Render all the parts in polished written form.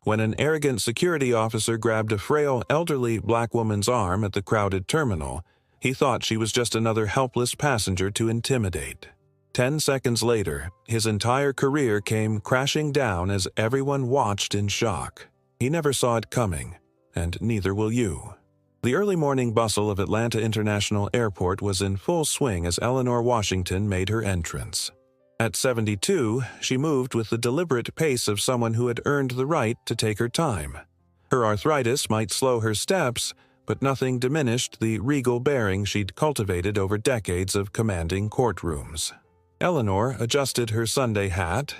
when an arrogant security officer grabbed a frail, elderly black woman's arm at the crowded terminal, he thought she was just another helpless passenger to intimidate. 10 seconds later, his entire career came crashing down as everyone watched in shock. He never saw it coming, and neither will you. The early morning bustle of Atlanta International Airport was in full swing as Eleanor Washington made her entrance. At 72, she moved with the deliberate pace of someone who had earned the right to take her time. Her arthritis might slow her steps, but nothing diminished the regal bearing she'd cultivated over decades of commanding courtrooms. Eleanor adjusted her Sunday hat,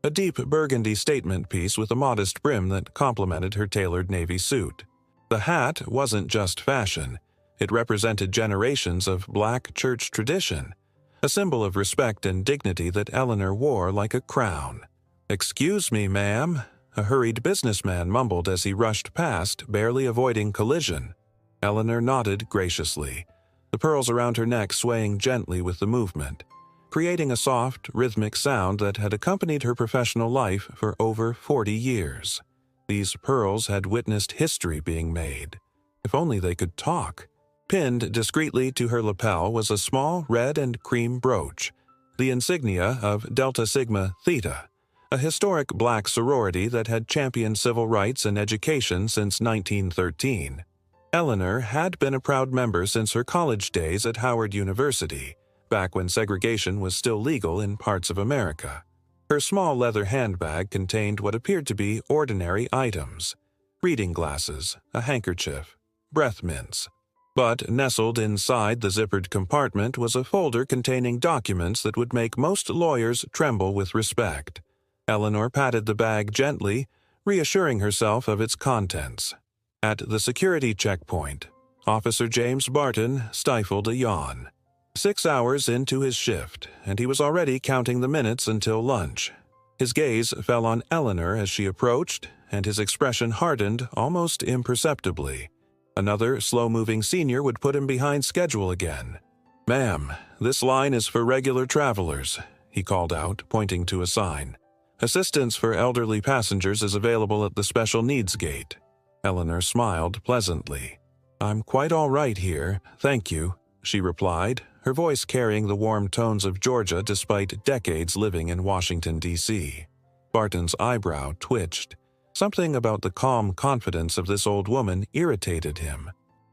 a deep burgundy statement piece with a modest brim that complemented her tailored navy suit. The hat wasn't just fashion. It represented generations of black church tradition, a symbol of respect and dignity that Eleanor wore like a crown. "Excuse me, ma'am," a hurried businessman mumbled as he rushed past, barely avoiding collision. Eleanor nodded graciously, the pearls around her neck swaying gently with the movement, creating a soft, rhythmic sound that had accompanied her professional life for over 40 years. These pearls had witnessed history being made. If only they could talk. Pinned discreetly to her lapel was a small red and cream brooch, the insignia of Delta Sigma Theta, a historic black sorority that had championed civil rights and education since 1913. Eleanor had been a proud member since her college days at Howard University, back when segregation was still legal in parts of America. Her small leather handbag contained what appeared to be ordinary items: reading glasses, a handkerchief, breath mints. But nestled inside the zippered compartment was a folder containing documents that would make most lawyers tremble with respect. Eleanor patted the bag gently, reassuring herself of its contents. At the security checkpoint, Officer James Barton stifled a yawn. 6 hours into his shift, and he was already counting the minutes until lunch. His gaze fell on Eleanor as she approached, and his expression hardened almost imperceptibly. Another slow-moving senior would put him behind schedule again. "Ma'am, this line is for regular travelers," he called out, pointing to a sign. "Assistance for elderly passengers is available at the special needs gate." Eleanor smiled pleasantly. "I'm quite all right here, thank you," she replied, her voice carrying the warm tones of Georgia despite decades living in Washington, D.C. Barton's eyebrow twitched. Something about the calm confidence of this old woman irritated him.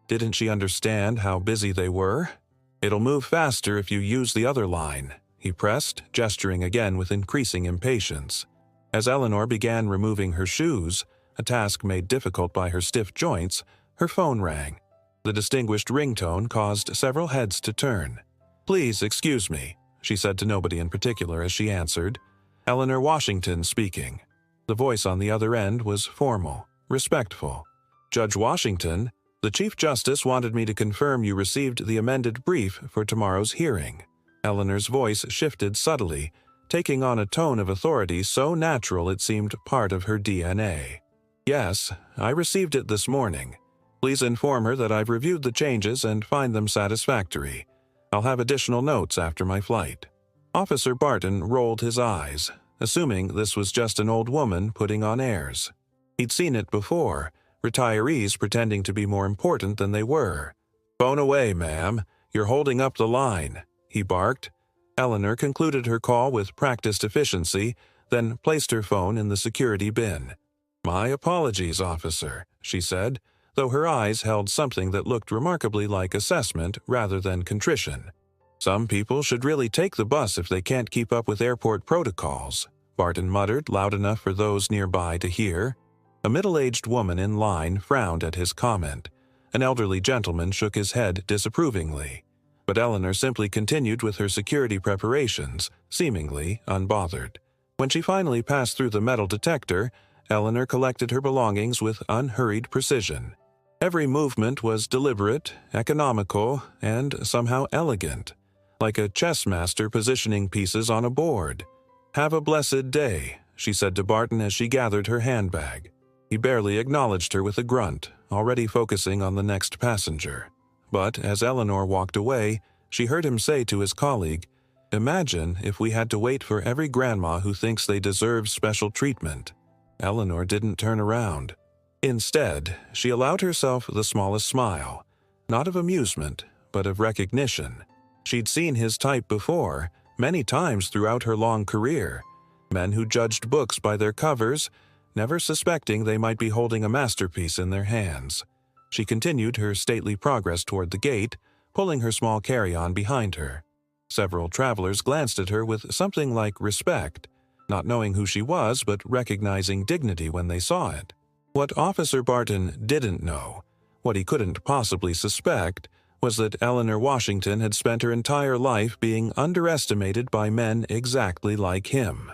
Didn't she understand how busy they were? "It'll move faster if you use the other line," he pressed, gesturing again with increasing impatience. As Eleanor began removing her shoes, a task made difficult by her stiff joints, her phone rang. The distinguished ringtone caused several heads to turn. "Please excuse me," she said to nobody in particular as she answered. "Eleanor Washington speaking." The voice on the other end was formal, respectful. "Judge Washington, the Chief Justice wanted me to confirm you received the amended brief for tomorrow's hearing." Eleanor's voice shifted subtly, taking on a tone of authority so natural it seemed part of her DNA. "Yes, I received it this morning. Please inform her that I've reviewed the changes and find them satisfactory. I'll have additional notes after my flight." Officer Barton rolled his eyes, assuming this was just an old woman putting on airs. He'd seen it before, retirees pretending to be more important than they were. "Phone away, ma'am. You're holding up the line," he barked. Eleanor concluded her call with practiced efficiency, then placed her phone in the security bin. "My apologies, officer," she said, though her eyes held something that looked remarkably like assessment rather than contrition. "Some people should really take the bus if they can't keep up with airport protocols," Barton muttered loud enough for those nearby to hear. A middle-aged woman in line frowned at his comment. An elderly gentleman shook his head disapprovingly. But Eleanor simply continued with her security preparations, seemingly unbothered. When she finally passed through the metal detector, Eleanor collected her belongings with unhurried precision. Every movement was deliberate, economical, and somehow elegant, like a chess master positioning pieces on a board. "Have a blessed day," she said to Barton as she gathered her handbag. He barely acknowledged her with a grunt, already focusing on the next passenger. But as Eleanor walked away, she heard him say to his colleague, "Imagine if we had to wait for every grandma who thinks they deserve special treatment." Eleanor didn't turn around. Instead, she allowed herself the smallest smile, not of amusement, but of recognition. She'd seen his type before, many times throughout her long career. Men who judged books by their covers, never suspecting they might be holding a masterpiece in their hands. She continued her stately progress toward the gate, pulling her small carry-on behind her. Several travelers glanced at her with something like respect, not knowing who she was but recognizing dignity when they saw it. What Officer Barton didn't know, what he couldn't possibly suspect, was that Eleanor Washington had spent her entire life being underestimated by men exactly like him.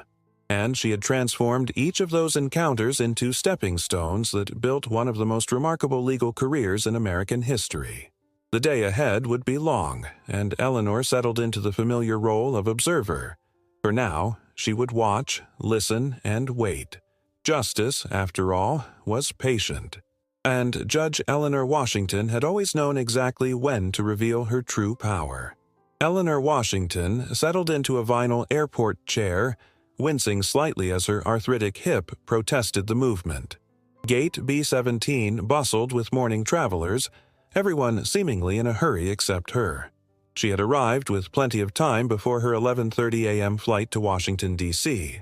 And she had transformed each of those encounters into stepping stones that built one of the most remarkable legal careers in American history. The day ahead would be long, and Eleanor settled into the familiar role of observer. For now, she would watch, listen, and wait. Justice, after all, was patient. And Judge Eleanor Washington had always known exactly when to reveal her true power. Eleanor Washington settled into a vinyl airport chair, wincing slightly as her arthritic hip protested the movement. Gate B-17 bustled with morning travelers, everyone seemingly in a hurry except her. She had arrived with plenty of time before her 11:30 a.m. flight to Washington, D.C.,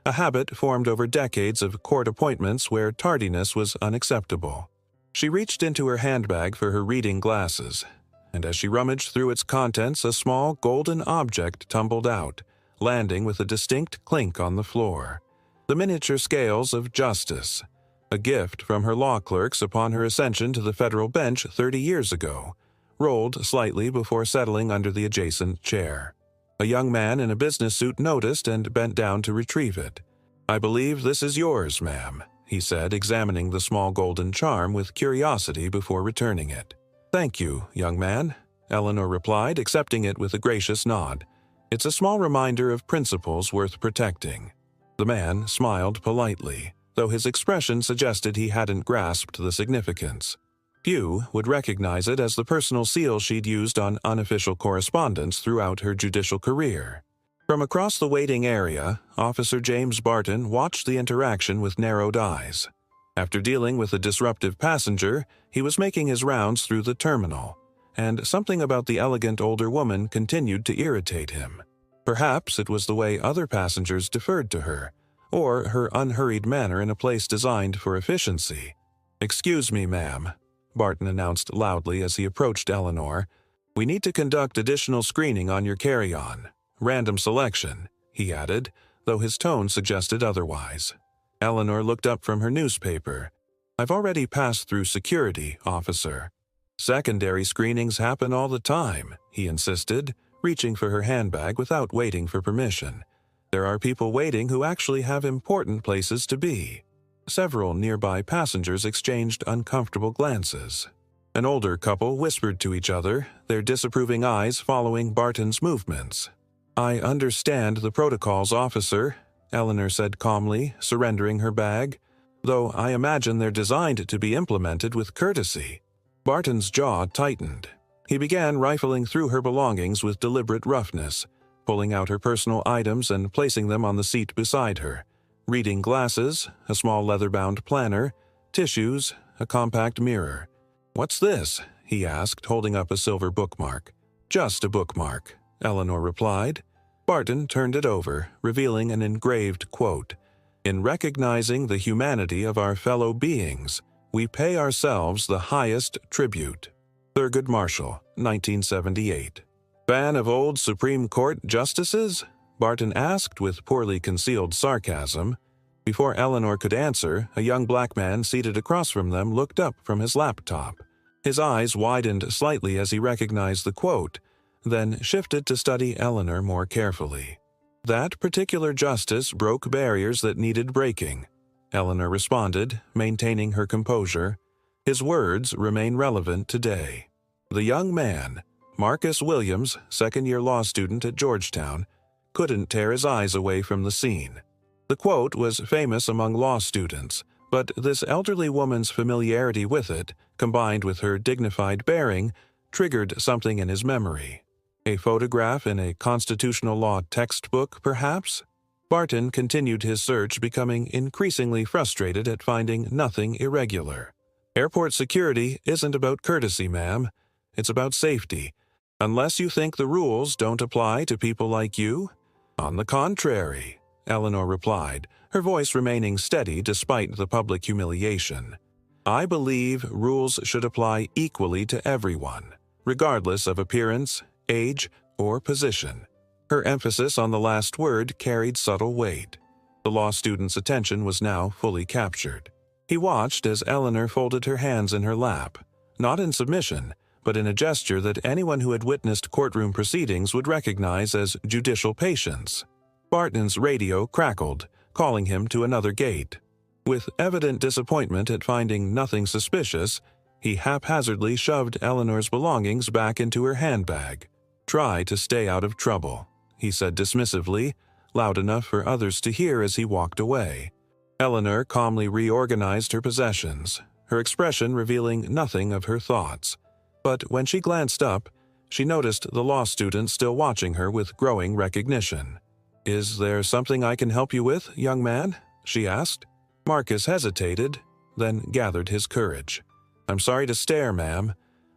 a habit formed over decades of court appointments where tardiness was unacceptable. She reached into her handbag for her reading glasses, and as she rummaged through its contents, a small golden object tumbled out, landing with a distinct clink on the floor. The miniature scales of justice, a gift from her law clerks upon her ascension to the federal bench 30 years ago, rolled slightly before settling under the adjacent chair. A young man in a business suit noticed and bent down to retrieve it. "I believe this is yours, ma'am," he said, examining the small golden charm with curiosity before returning it. "Thank you, young man," Eleanor replied, accepting it with a gracious nod. "It's a small reminder of principles worth protecting." The man smiled politely, though his expression suggested he hadn't grasped the significance. Few would recognize it as the personal seal she'd used on unofficial correspondence throughout her judicial career. From across the waiting area, Officer James Barton watched the interaction with narrowed eyes. After dealing with a disruptive passenger, he was making his rounds through the terminal, and something about the elegant older woman continued to irritate him. Perhaps it was the way other passengers deferred to her, or her unhurried manner in a place designed for efficiency. "Excuse me, ma'am," Barton announced loudly as he approached Eleanor. "We need to conduct additional screening on your carry-on. Random selection," he added, though his tone suggested otherwise. Eleanor looked up from her newspaper. "I've already passed through security, officer." "Secondary screenings happen all the time," he insisted, reaching for her handbag without waiting for permission. "There are people waiting who actually have important places to be." Several nearby passengers exchanged uncomfortable glances. An older couple whispered to each other, their disapproving eyes following Barton's movements. "I understand the protocols, officer," Eleanor said calmly, surrendering her bag, "though I imagine they're designed to be implemented with courtesy." Barton's jaw tightened. He began rifling through her belongings with deliberate roughness, pulling out her personal items and placing them on the seat beside her. Reading glasses, a small leather-bound planner, tissues, a compact mirror. "What's this?" he asked, holding up a silver bookmark. "Just a bookmark," Eleanor replied. Barton turned it over, revealing an engraved quote. "In recognizing the humanity of our fellow beings, we pay ourselves the highest tribute." Thurgood Marshall, 1978. "Fan of old Supreme Court justices?" Barton asked with poorly concealed sarcasm. Before Eleanor could answer, a young black man seated across from them looked up from his laptop. His eyes widened slightly as he recognized the quote, then shifted to study Eleanor more carefully. "That particular justice broke barriers that needed breaking," Eleanor responded, maintaining her composure. "His words remain relevant today." The young man, Marcus Williams, second-year law student at Georgetown, couldn't tear his eyes away from the scene. The quote was famous among law students, but this elderly woman's familiarity with it, combined with her dignified bearing, triggered something in his memory. A photograph in a constitutional law textbook, perhaps? Barton continued his search, becoming increasingly frustrated at finding nothing irregular. Airport security isn't about courtesy, ma'am. It's about safety. Unless you think the rules don't apply to people like you? On the contrary, Eleanor replied, her voice remaining steady despite the public humiliation. I believe rules should apply equally to everyone, regardless of appearance, age, or position. Her emphasis on the last word carried subtle weight. The law student's attention was now fully captured. He watched as Eleanor folded her hands in her lap, not in submission, but in a gesture that anyone who had witnessed courtroom proceedings would recognize as judicial patience. Barton's radio crackled, calling him to another gate. With evident disappointment at finding nothing suspicious, he haphazardly shoved Eleanor's belongings back into her handbag. "Try to stay out of trouble," he said dismissively, loud enough for others to hear as he walked away. Eleanor calmly reorganized her possessions, her expression revealing nothing of her thoughts. But when she glanced up, she noticed the law student still watching her with growing recognition. "Is there something I can help you with, young man?" she asked. Marcus hesitated, then gathered his courage. "I'm sorry to stare, ma'am.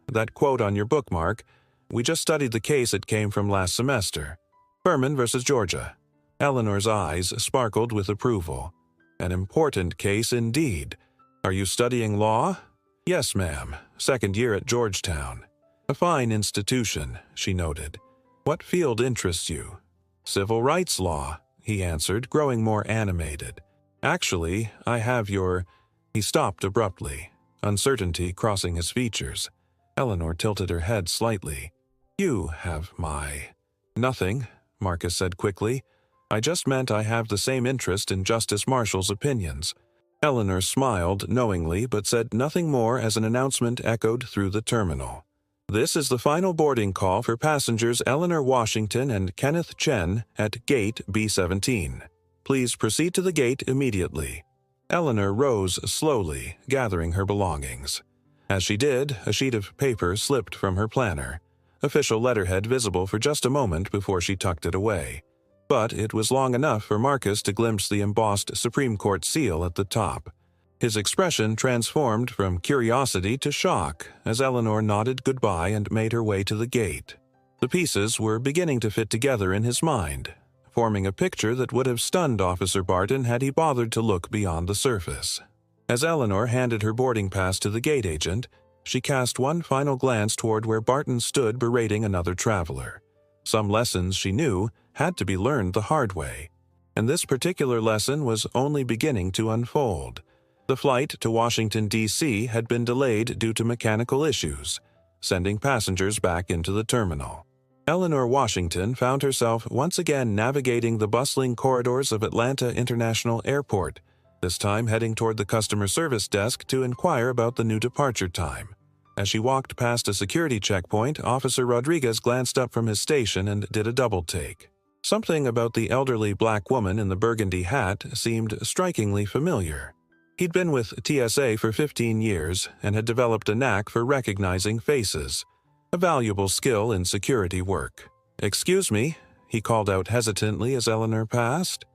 That quote on your bookmark, we just studied the case it came from last semester. Furman versus Georgia." Eleanor's eyes sparkled with approval. "An important case indeed. Are you studying law?" "Yes, ma'am. Second year at Georgetown." "A fine institution," she noted. "What field interests you?" "Civil rights law," he answered, growing more animated. "Actually, I have your—" He stopped abruptly, uncertainty crossing his features. Eleanor tilted her head slightly. "You have my—" "Nothing," Marcus said quickly. "I just meant I have the same interest in Justice Marshall's opinions." Eleanor smiled knowingly but said nothing more as an announcement echoed through the terminal. "This is the final boarding call for passengers Eleanor Washington and Kenneth Chen at Gate B-17. Please proceed to the gate immediately." Eleanor rose slowly, gathering her belongings. As she did, a sheet of paper slipped from her planner, official letterhead visible for just a moment before she tucked it away. But it was long enough for Marcus to glimpse the embossed Supreme Court seal at the top. His expression transformed from curiosity to shock as Eleanor nodded goodbye and made her way to the gate. The pieces were beginning to fit together in his mind, forming a picture that would have stunned Officer Barton had he bothered to look beyond the surface. As Eleanor handed her boarding pass to the gate agent, she cast one final glance toward where Barton stood berating another traveler. Some lessons she knew had to be learned the hard way, and this particular lesson was only beginning to unfold. The flight to Washington, D.C. had been delayed due to mechanical issues, sending passengers back into the terminal. Eleanor Washington found herself once again navigating the bustling corridors of Atlanta International Airport, this time heading toward the customer service desk to inquire about the new departure time. As she walked past a security checkpoint, Officer Rodriguez glanced up from his station and did a double-take. Something about the elderly black woman in the burgundy hat seemed strikingly familiar. He'd been with TSA for 15 years and had developed a knack for recognizing faces, a valuable skill in security work. "Excuse me," he called out hesitantly as Eleanor passed.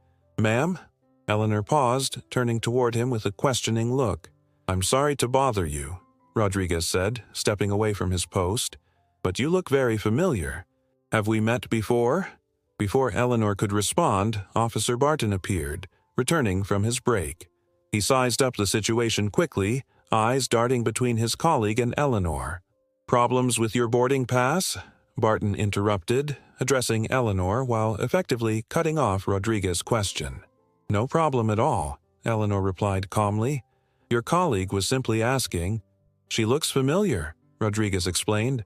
"Ma'am?" Eleanor paused, turning toward him with a questioning look. "I'm sorry to bother you," Rodriguez said, stepping away from his post, "but you look very familiar. Have we met before?" Before Eleanor could respond, Officer Barton appeared, returning from his break. He sized up the situation quickly, eyes darting between his colleague and Eleanor. "Problems with your boarding pass?" Barton interrupted, addressing Eleanor while effectively cutting off Rodriguez's question. "No problem at all," Eleanor replied calmly. "Your colleague was simply asking." "She looks familiar," Rodriguez explained.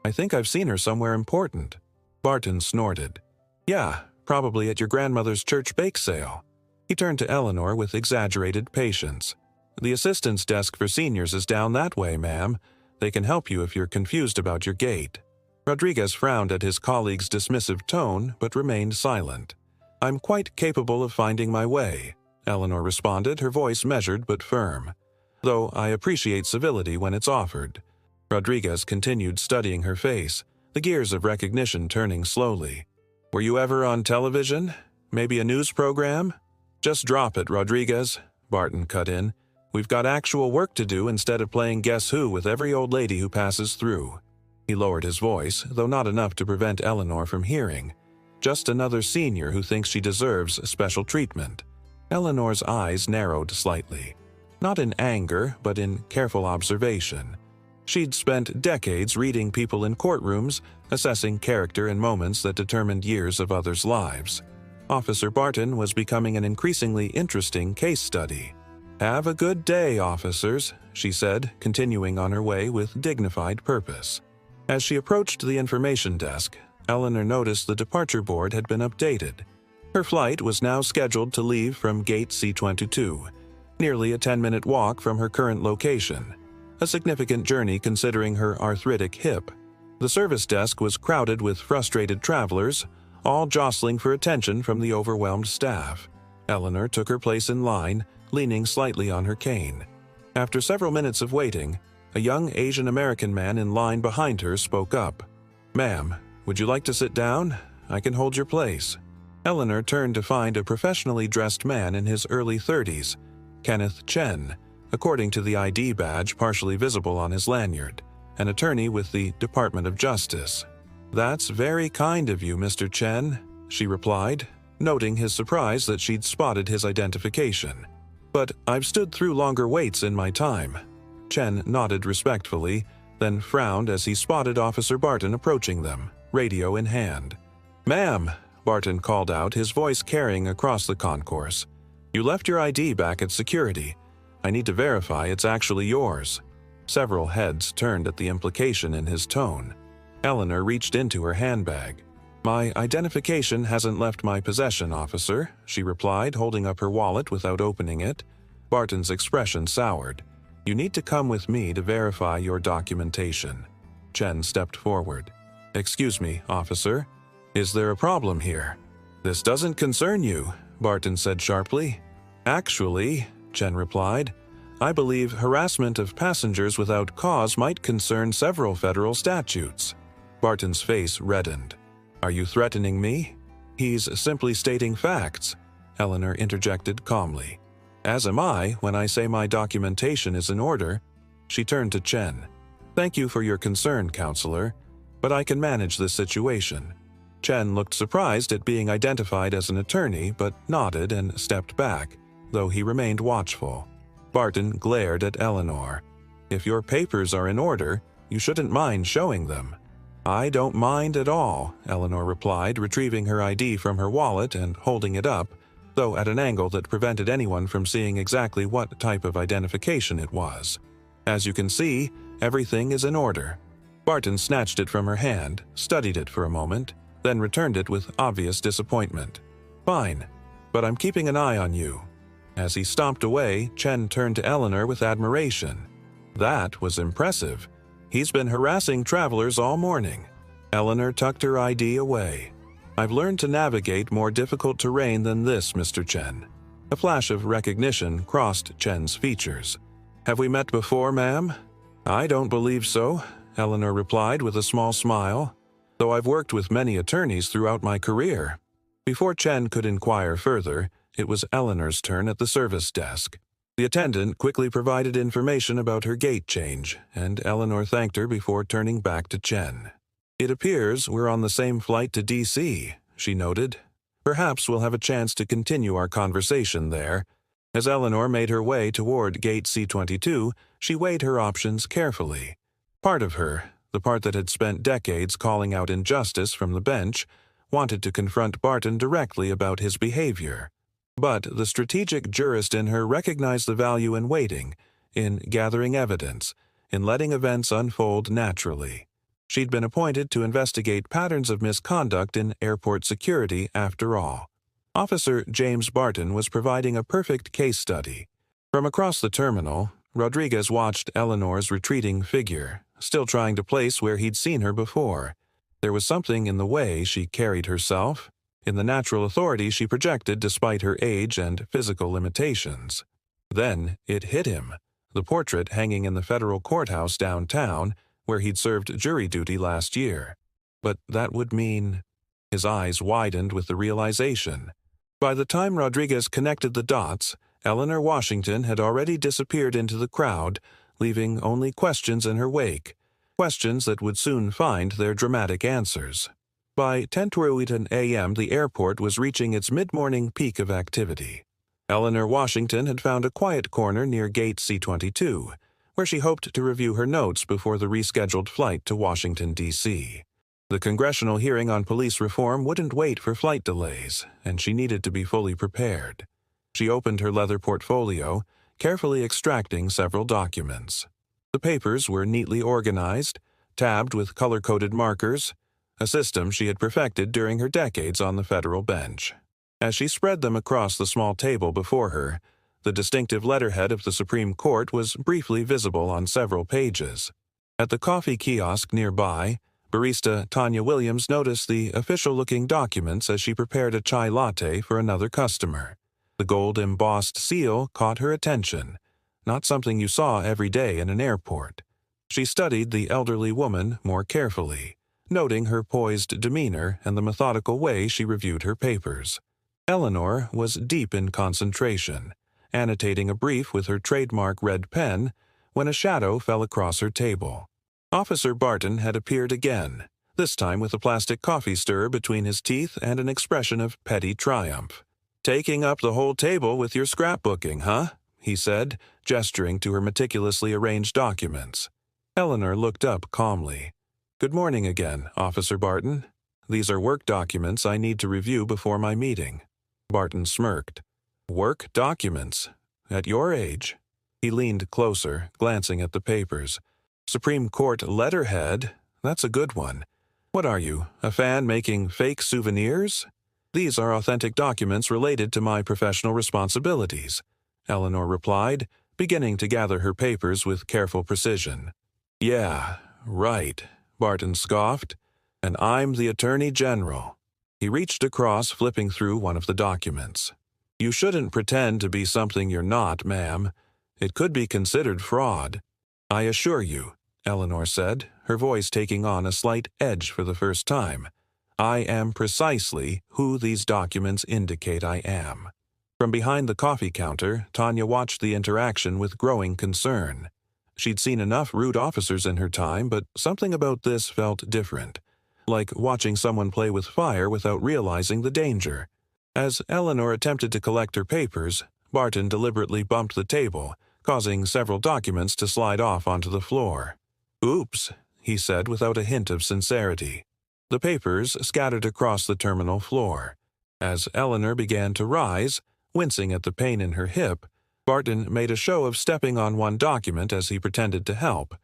"I think I've seen her somewhere important." Barton snorted. "Yeah, probably at your grandmother's church bake sale." He turned to Eleanor with exaggerated patience. "The assistance desk for seniors is down that way, ma'am. They can help you if you're confused about your gate." Rodriguez frowned at his colleague's dismissive tone, but remained silent. "I'm quite capable of finding my way," Eleanor responded, her voice measured but firm. "Though I appreciate civility when it's offered." Rodriguez continued studying her face, the gears of recognition turning slowly. "Were you ever on television? Maybe a news program? Just drop it, Rodriguez, Barton cut in. We've got actual work to do instead of playing Guess Who with every old lady who passes through. He lowered his voice, though not enough to prevent Eleanor from hearing. Just another senior who thinks she deserves special treatment. Eleanor's eyes narrowed slightly. Not in anger, but in careful observation. She'd spent decades reading people in courtrooms, assessing character in moments that determined years of others' lives. Officer Barton was becoming an increasingly interesting case study. "Have a good day, officers," she said, continuing on her way with dignified purpose. As she approached the information desk, Eleanor noticed the departure board had been updated. Her flight was now scheduled to leave from Gate C-22, nearly a 10-minute walk from her current location. A significant journey considering her arthritic hip. The service desk was crowded with frustrated travelers, all jostling for attention from the overwhelmed staff. Eleanor took her place in line, leaning slightly on her cane. After several minutes of waiting, a young Asian American man in line behind her spoke up. "Ma'am, would you like to sit down? I can hold your place." Eleanor turned to find a professionally dressed man in his early 30s, Kenneth Chen, according to the ID badge partially visible on his lanyard, an attorney with the Department of Justice. "That's very kind of you, Mr. Chen," she replied, noting his surprise that she'd spotted his identification. "But I've stood through longer waits in my time." Chen nodded respectfully, then frowned as he spotted Officer Barton approaching them, radio in hand. "Ma'am," Barton called out, his voice carrying across the concourse. "You left your ID back at security. I need to verify it's actually yours." Several heads turned at the implication in his tone. Eleanor reached into her handbag. "My identification hasn't left my possession, officer," she replied, holding up her wallet without opening it. Barton's expression soured. "You need to come with me to verify your documentation." Chen stepped forward. "Excuse me, officer. Is there a problem here?" "This doesn't concern you," Barton said sharply. "Actually," Chen replied, "I believe harassment of passengers without cause might concern several federal statutes." Barton's face reddened. "Are you threatening me?" "He's simply stating facts," Eleanor interjected calmly. "As am I when I say my documentation is in order." She turned to Chen. "Thank you for your concern, counselor, but I can manage this situation." Chen looked surprised at being identified as an attorney, but nodded and stepped back, though he remained watchful. Barton glared at Eleanor. "If your papers are in order, you shouldn't mind showing them." "I don't mind at all," Eleanor replied, retrieving her ID from her wallet and holding it up, though at an angle that prevented anyone from seeing exactly what type of identification it was. "As you can see, everything is in order." Barton snatched it from her hand, studied it for a moment, then returned it with obvious disappointment. "Fine, but I'm keeping an eye on you." As he stomped away, Chen turned to Eleanor with admiration. "That was impressive. He's been harassing travelers all morning." Eleanor tucked her ID away. "I've learned to navigate more difficult terrain than this, Mr. Chen." A flash of recognition crossed Chen's features. "Have we met before, ma'am?" "I don't believe so," Eleanor replied with a small smile, "though I've worked with many attorneys throughout my career." Before Chen could inquire further, it was Eleanor's turn at the service desk. The attendant quickly provided information about her gate change, and Eleanor thanked her before turning back to Chen. "It appears we're on the same flight to D.C., she noted. "Perhaps we'll have a chance to continue our conversation there." As Eleanor made her way toward Gate C-22, she weighed her options carefully. Part of her, the part that had spent decades calling out injustice from the bench, wanted to confront Barton directly about his behavior. But the strategic jurist in her recognized the value in waiting, in gathering evidence, in letting events unfold naturally. She'd been appointed to investigate patterns of misconduct in airport security after all. Officer James Barton was providing a perfect case study. From across the terminal, Rodriguez watched Eleanor's retreating figure, still trying to place where he'd seen her before. There was something in the way she carried herself, in the natural authority she projected despite her age and physical limitations. Then it hit him, the portrait hanging in the federal courthouse downtown, where he'd served jury duty last year. But that would mean... His eyes widened with the realization. By the time Rodriguez connected the dots, Eleanor Washington had already disappeared into the crowd, leaving only questions in her wake, questions that would soon find their dramatic answers. By 10:20 a.m., the airport was reaching its mid-morning peak of activity. Eleanor Washington had found a quiet corner near Gate C-22, where she hoped to review her notes before the rescheduled flight to Washington, D.C. The congressional hearing on police reform wouldn't wait for flight delays, and she needed to be fully prepared. She opened her leather portfolio, carefully extracting several documents. The papers were neatly organized, tabbed with color-coded markers, a system she had perfected during her decades on the federal bench. As she spread them across the small table before her, the distinctive letterhead of the Supreme Court was briefly visible on several pages. At the coffee kiosk nearby, barista Tanya Williams noticed the official-looking documents as she prepared a chai latte for another customer. The gold-embossed seal caught her attention, not something you saw every day in an airport. She studied the elderly woman more carefully, noting her poised demeanor and the methodical way she reviewed her papers. Eleanor was deep in concentration, annotating a brief with her trademark red pen, when a shadow fell across her table. Officer Barton had appeared again, this time with a plastic coffee stirrer between his teeth and an expression of petty triumph. "Taking up the whole table with your scrapbooking, huh?" he said, gesturing to her meticulously arranged documents. Eleanor looked up calmly. "Good morning again, Officer Barton. These are work documents I need to review before my meeting." Barton smirked. "Work documents? At your age?" He leaned closer, glancing at the papers. "Supreme Court letterhead? That's a good one. What are you, a fan making fake souvenirs?" "These are authentic documents related to my professional responsibilities," Eleanor replied, beginning to gather her papers with careful precision. "Yeah, right," Barton scoffed. "And I'm the Attorney General." He reached across, flipping through one of the documents. "You shouldn't pretend to be something you're not, ma'am. It could be considered fraud." "I assure you," Eleanor said, her voice taking on a slight edge for the first time, "I am precisely who these documents indicate I am." From behind the coffee counter, Tanya watched the interaction with growing concern. She'd seen enough rude officers in her time, but something about this felt different, like watching someone play with fire without realizing the danger. As Eleanor attempted to collect her papers, Barton deliberately bumped the table, causing several documents to slide off onto the floor. "Oops," he said without a hint of sincerity. The papers scattered across the terminal floor. As Eleanor began to rise, wincing at the pain in her hip, Barton made a show of stepping on one document as he pretended to help,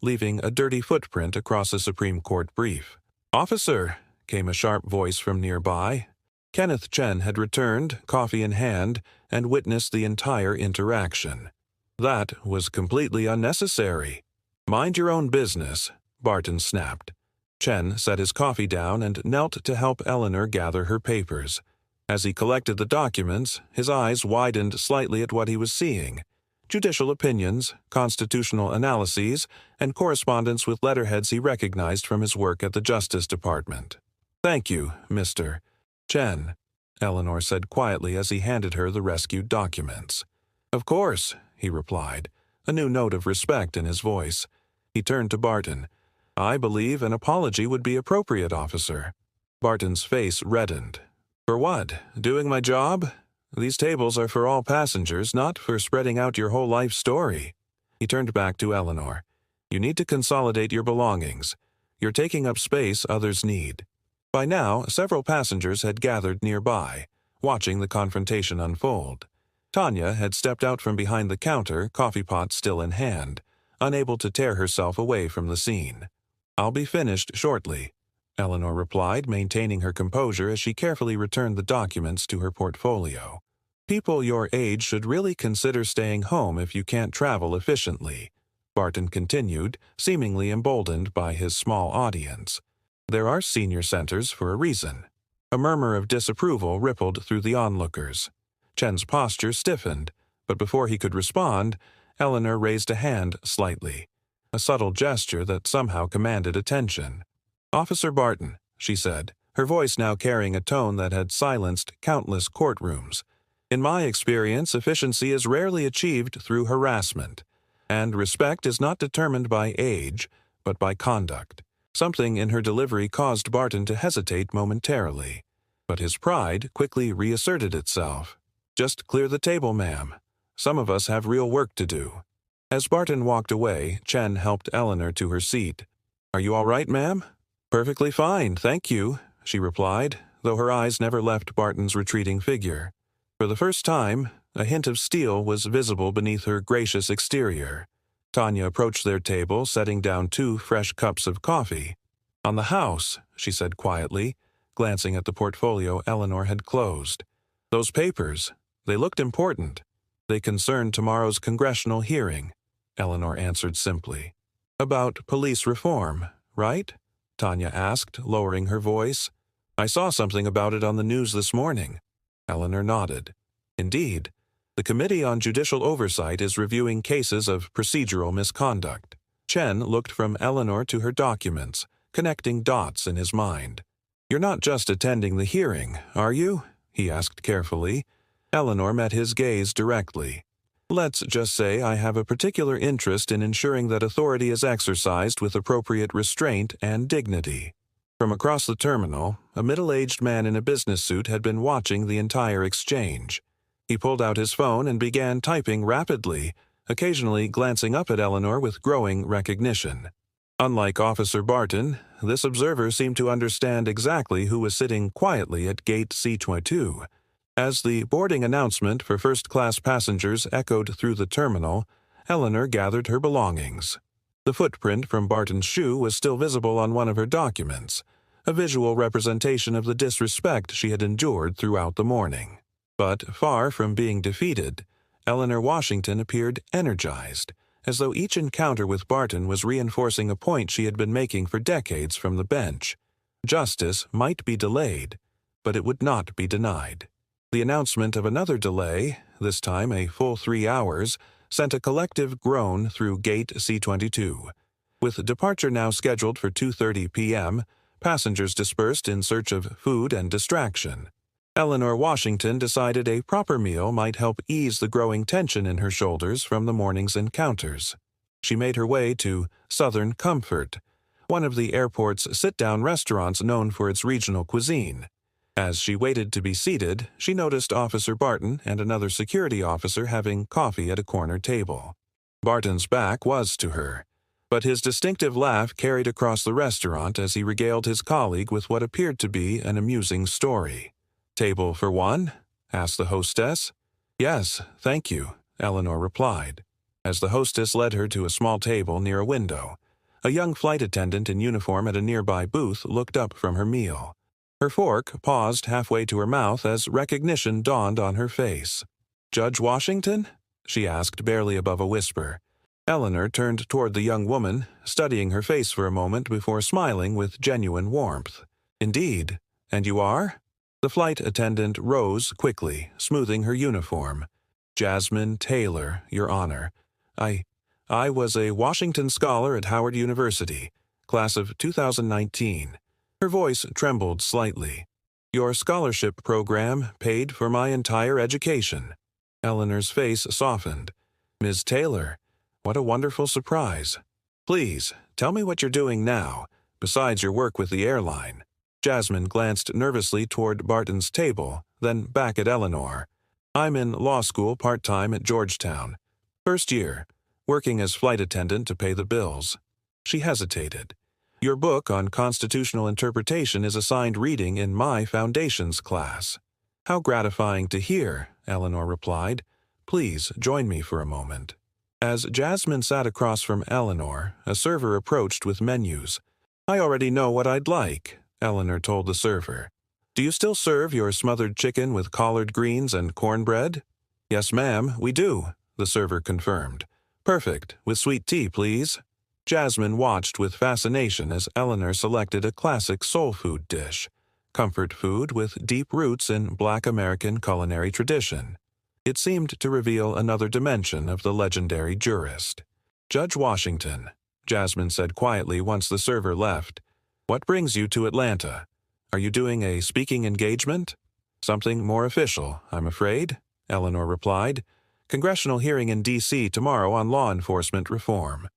leaving a dirty footprint across the Supreme Court brief. "Officer," came a sharp voice from nearby. Kenneth Chen had returned, coffee in hand, and witnessed the entire interaction. "That was completely unnecessary." "Mind your own business," Barton snapped. Chen set his coffee down and knelt to help Eleanor gather her papers. As he collected the documents, his eyes widened slightly at what he was seeing: judicial opinions, constitutional analyses, and correspondence with letterheads he recognized from his work at the Justice Department. "Thank you, Mr. Chen," Eleanor said quietly as he handed her the rescued documents. "Of course," he replied, a new note of respect in his voice. He turned to Barton. "I believe an apology would be appropriate, officer." Barton's face reddened. "For what? Doing my job? These tables are for all passengers, not for spreading out your whole life story." He turned back to Eleanor. "You need to consolidate your belongings. You're taking up space others need." By now, several passengers had gathered nearby, watching the confrontation unfold. Tanya had stepped out from behind the counter, coffee pot still in hand, unable to tear herself away from the scene. "I'll be finished shortly," Eleanor replied, maintaining her composure as she carefully returned the documents to her portfolio. "People your age should really consider staying home if you can't travel efficiently," Barton continued, seemingly emboldened by his small audience. "There are senior centers for a reason." A murmur of disapproval rippled through the onlookers. Chen's posture stiffened, but before he could respond, Eleanor raised a hand slightly, a subtle gesture that somehow commanded attention. "Officer Barton," she said, her voice now carrying a tone that had silenced countless courtrooms. "In my experience, efficiency is rarely achieved through harassment, and respect is not determined by age, but by conduct." Something in her delivery caused Barton to hesitate momentarily, but his pride quickly reasserted itself. "Just clear the table, ma'am. Some of us have real work to do." As Barton walked away, Chen helped Eleanor to her seat. "Are you all right, ma'am?" "Perfectly fine, thank you," she replied, though her eyes never left Barton's retreating figure. For the first time, a hint of steel was visible beneath her gracious exterior. Tanya approached their table, setting down 2 fresh cups of coffee. "On the house," she said quietly, glancing at the portfolio Eleanor had closed. "Those papers, they looked important. They concerned tomorrow's congressional hearing," Eleanor answered simply. "About police reform, right?" Tanya asked, lowering her voice. "I saw something about it on the news this morning." Eleanor nodded. "Indeed. The Committee on Judicial Oversight is reviewing cases of procedural misconduct." Chen looked from Eleanor to her documents, connecting dots in his mind. "You're not just attending the hearing, are you?" he asked carefully. Eleanor met his gaze directly. "Let's just say I have a particular interest in ensuring that authority is exercised with appropriate restraint and dignity." From across the terminal, a middle-aged man in a business suit had been watching the entire exchange. He pulled out his phone and began typing rapidly, occasionally glancing up at Eleanor with growing recognition. Unlike Officer Barton, this observer seemed to understand exactly who was sitting quietly at gate C22. As the boarding announcement for first-class passengers echoed through the terminal, Eleanor gathered her belongings. The footprint from Barton's shoe was still visible on one of her documents, a visual representation of the disrespect she had endured throughout the morning. But far from being defeated, Eleanor Washington appeared energized, as though each encounter with Barton was reinforcing a point she had been making for decades from the bench. Justice might be delayed, but it would not be denied. The announcement of another delay, this time a full 3 hours, sent a collective groan through gate C22. With departure now scheduled for 2:30 p.m., passengers dispersed in search of food and distraction. Eleanor Washington decided a proper meal might help ease the growing tension in her shoulders from the morning's encounters. She made her way to Southern Comfort, one of the airport's sit-down restaurants known for its regional cuisine. As she waited to be seated, she noticed Officer Barton and another security officer having coffee at a corner table. Barton's back was to her, but his distinctive laugh carried across the restaurant as he regaled his colleague with what appeared to be an amusing story. "Table for one?" asked the hostess. "Yes, thank you," Eleanor replied. As the hostess led her to a small table near a window, a young flight attendant in uniform at a nearby booth looked up from her meal. Her fork paused halfway to her mouth as recognition dawned on her face. "Judge Washington?" she asked, barely above a whisper. Eleanor turned toward the young woman, studying her face for a moment before smiling with genuine warmth. "Indeed. And you are?" The flight attendant rose quickly, smoothing her uniform. "Jasmine Taylor, Your Honor. I was a Washington Scholar at Howard University, class of 2019. Her voice trembled slightly. "Your scholarship program paid for my entire education." Eleanor's face softened. "Ms. Taylor, what a wonderful surprise. Please, tell me what you're doing now, besides your work with the airline." Jasmine glanced nervously toward Barton's table, then back at Eleanor. "I'm in law school part-time at Georgetown. First year, working as flight attendant to pay the bills." She hesitated. "Your book on constitutional interpretation is assigned reading in my foundations class." "How gratifying to hear," Eleanor replied. "Please join me for a moment." As Jasmine sat across from Eleanor, a server approached with menus. "I already know what I'd like," Eleanor told the server. "Do you still serve your smothered chicken with collard greens and cornbread?" "Yes, ma'am, we do," the server confirmed. "Perfect, with sweet tea, please." Jasmine watched with fascination as Eleanor selected a classic soul food dish, comfort food with deep roots in Black American culinary tradition. It seemed to reveal another dimension of the legendary jurist. "Judge Washington," Jasmine said quietly once the server left, "what brings you to Atlanta?" Are you doing a speaking engagement? Something more official, I'm afraid, Eleanor replied. Congressional hearing in D.C. tomorrow on law enforcement reform.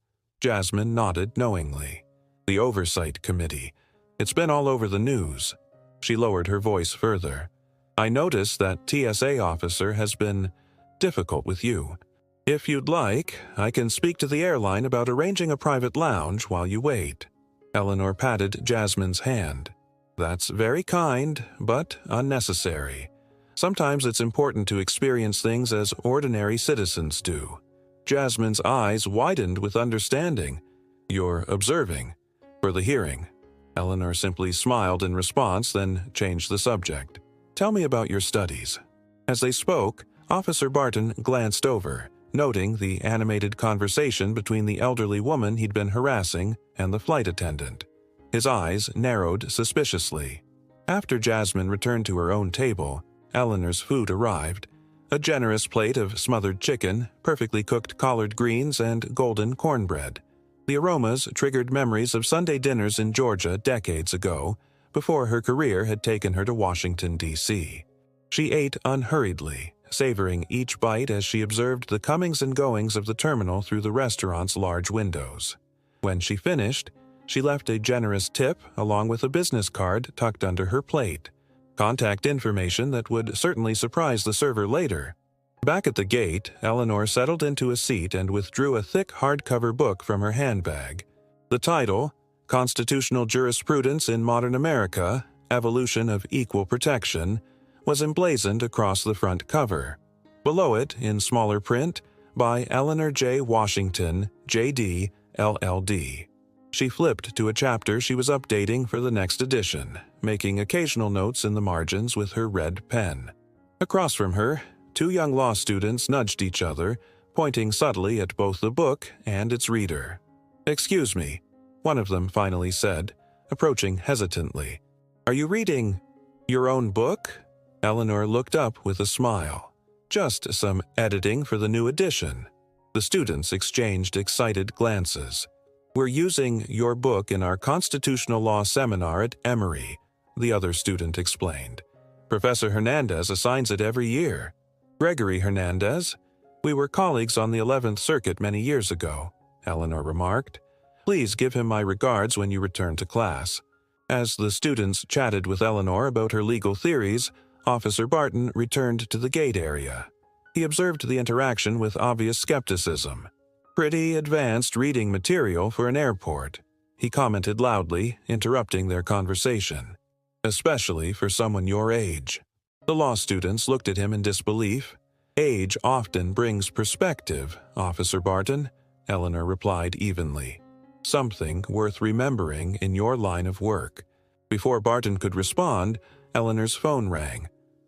Jasmine nodded knowingly. The Oversight Committee. It's been all over the news. She lowered her voice further. I noticed that TSA officer has been difficult with you. If you'd like, I can speak to the airline about arranging a private lounge while you wait. Eleanor patted Jasmine's hand. That's very kind, but unnecessary. Sometimes it's important to experience things as ordinary citizens do. Jasmine's eyes widened with understanding. You're observing. For the hearing. Eleanor simply smiled in response, then changed the subject. Tell me about your studies. As they spoke, Officer Barton glanced over, noting the animated conversation between the elderly woman he'd been harassing and the flight attendant. His eyes narrowed suspiciously. After Jasmine returned to her own table, Eleanor's food arrived. A generous plate of smothered chicken, perfectly cooked collard greens, and golden cornbread. The aromas triggered memories of Sunday dinners in Georgia decades ago, before her career had taken her to Washington, D.C. She ate unhurriedly, savoring each bite as she observed the comings and goings of the terminal through the restaurant's large windows. When she finished, she left a generous tip along with a business card tucked under her plate. Contact information that would certainly surprise the server later. Back at the gate, Eleanor settled into a seat and withdrew a thick hardcover book from her handbag. The title, Constitutional Jurisprudence in Modern America, Evolution of Equal Protection, was emblazoned across the front cover. Below it, in smaller print, by Eleanor J. Washington, J.D., LLD. She flipped to a chapter she was updating for the next edition, making occasional notes in the margins with her red pen. Across from her, two young law students nudged each other, pointing subtly at both the book and its reader. "Excuse me," one of them finally said, approaching hesitantly. "Are you reading your own book?" Eleanor looked up with a smile. "Just some editing for the new edition." The students exchanged excited glances. "We're using your book in our constitutional law seminar at Emory," the other student explained. "Professor Hernandez assigns it every year." "Gregory Hernandez? We were colleagues on the 11th Circuit many years ago," Eleanor remarked. "Please give him my regards when you return to class." As the students chatted with Eleanor about her legal theories, Officer Barton returned to the gate area. He observed the interaction with obvious skepticism. "Pretty advanced reading material for an airport," he commented loudly, interrupting their conversation. "Especially for someone your age." The law students looked at him in disbelief. "Age often brings perspective, Officer Barton," Eleanor replied evenly. "Something worth remembering in your line of work." Before Barton could respond, Eleanor's phone rang.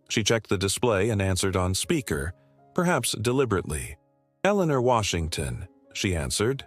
She checked the display and answered on speaker, perhaps deliberately. "Eleanor Washington," she answered.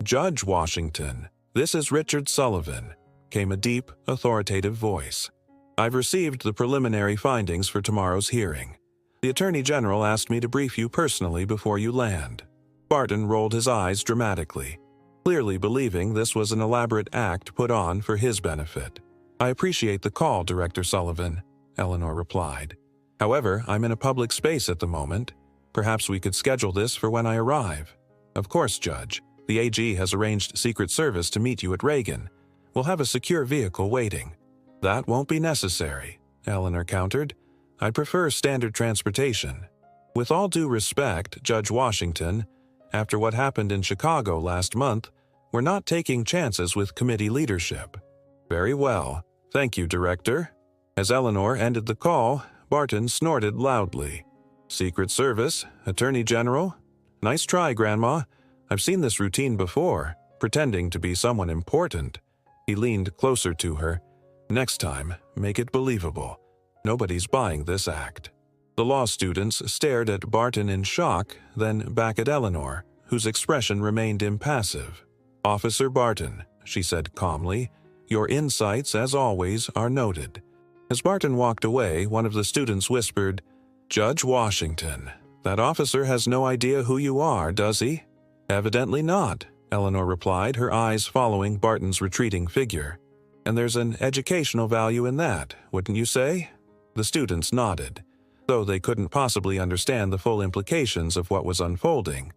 "Judge Washington, this is Richard Sullivan," came a deep, authoritative voice. "I've received the preliminary findings for tomorrow's hearing. The Attorney General asked me to brief you personally before you land." Barton rolled his eyes dramatically, clearly believing this was an elaborate act put on for his benefit. "I appreciate the call, Director Sullivan," Eleanor replied. "However, I'm in a public space at the moment. Perhaps we could schedule this for when I arrive." "Of course, Judge. The AG has arranged Secret Service to meet you at Reagan. We'll have a secure vehicle waiting." "That won't be necessary," Eleanor countered. "I'd prefer standard transportation. With all due respect, Judge Washington, after what happened in Chicago last month, we're not taking chances with committee leadership." "Very well. Thank you, Director." As Eleanor ended the call, Barton snorted loudly. "Secret Service, Attorney General? Nice try, Grandma. I've seen this routine before, pretending to be someone important." He leaned closer to her. "Next time, make it believable. Nobody's buying this act." The law students stared at Barton in shock, then back at Eleanor, whose expression remained impassive. "Officer Barton," she said calmly, "your insights, as always, are noted." As Barton walked away, one of the students whispered, "Judge Washington, that officer has no idea who you are, does he?" "Evidently not," Eleanor replied, her eyes following Barton's retreating figure. And there's an educational value in that, wouldn't you say? The students nodded, though they couldn't possibly understand the full implications of what was unfolding.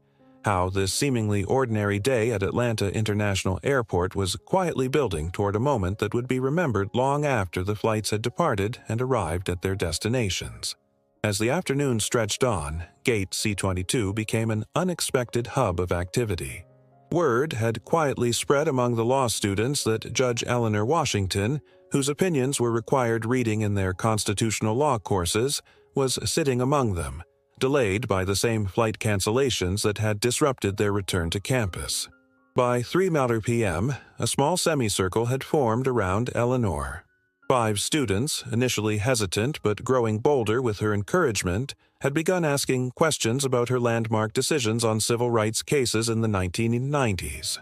How this seemingly ordinary day at Atlanta International Airport was quietly building toward a moment that would be remembered long after the flights had departed and arrived at their destinations. As the afternoon stretched on, Gate C-22 became an unexpected hub of activity. Word had quietly spread among the law students that Judge Eleanor Washington, whose opinions were required reading in their constitutional law courses, was sitting among them, delayed by the same flight cancellations that had disrupted their return to campus. By 3:00 p.m., a small semicircle had formed around Eleanor. 5 students, initially hesitant but growing bolder with her encouragement, had begun asking questions about her landmark decisions on civil rights cases in the 1990s.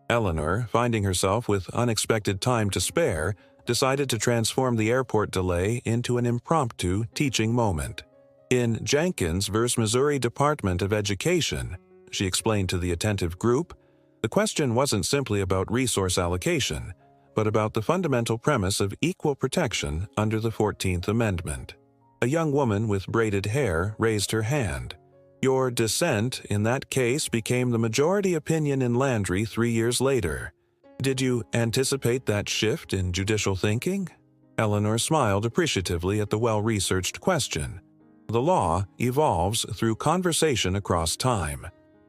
Eleanor, finding herself with unexpected time to spare, decided to transform the airport delay into an impromptu teaching moment. In Jenkins v. Missouri Department of Education, she explained to the attentive group, the question wasn't simply about resource allocation, but about the fundamental premise of equal protection under the 14th Amendment. A young woman with braided hair raised her hand. Your dissent in that case became the majority opinion in Landry 3 years later. Did you anticipate that shift in judicial thinking? Eleanor smiled appreciatively at the well-researched question. The law evolves through conversation across time.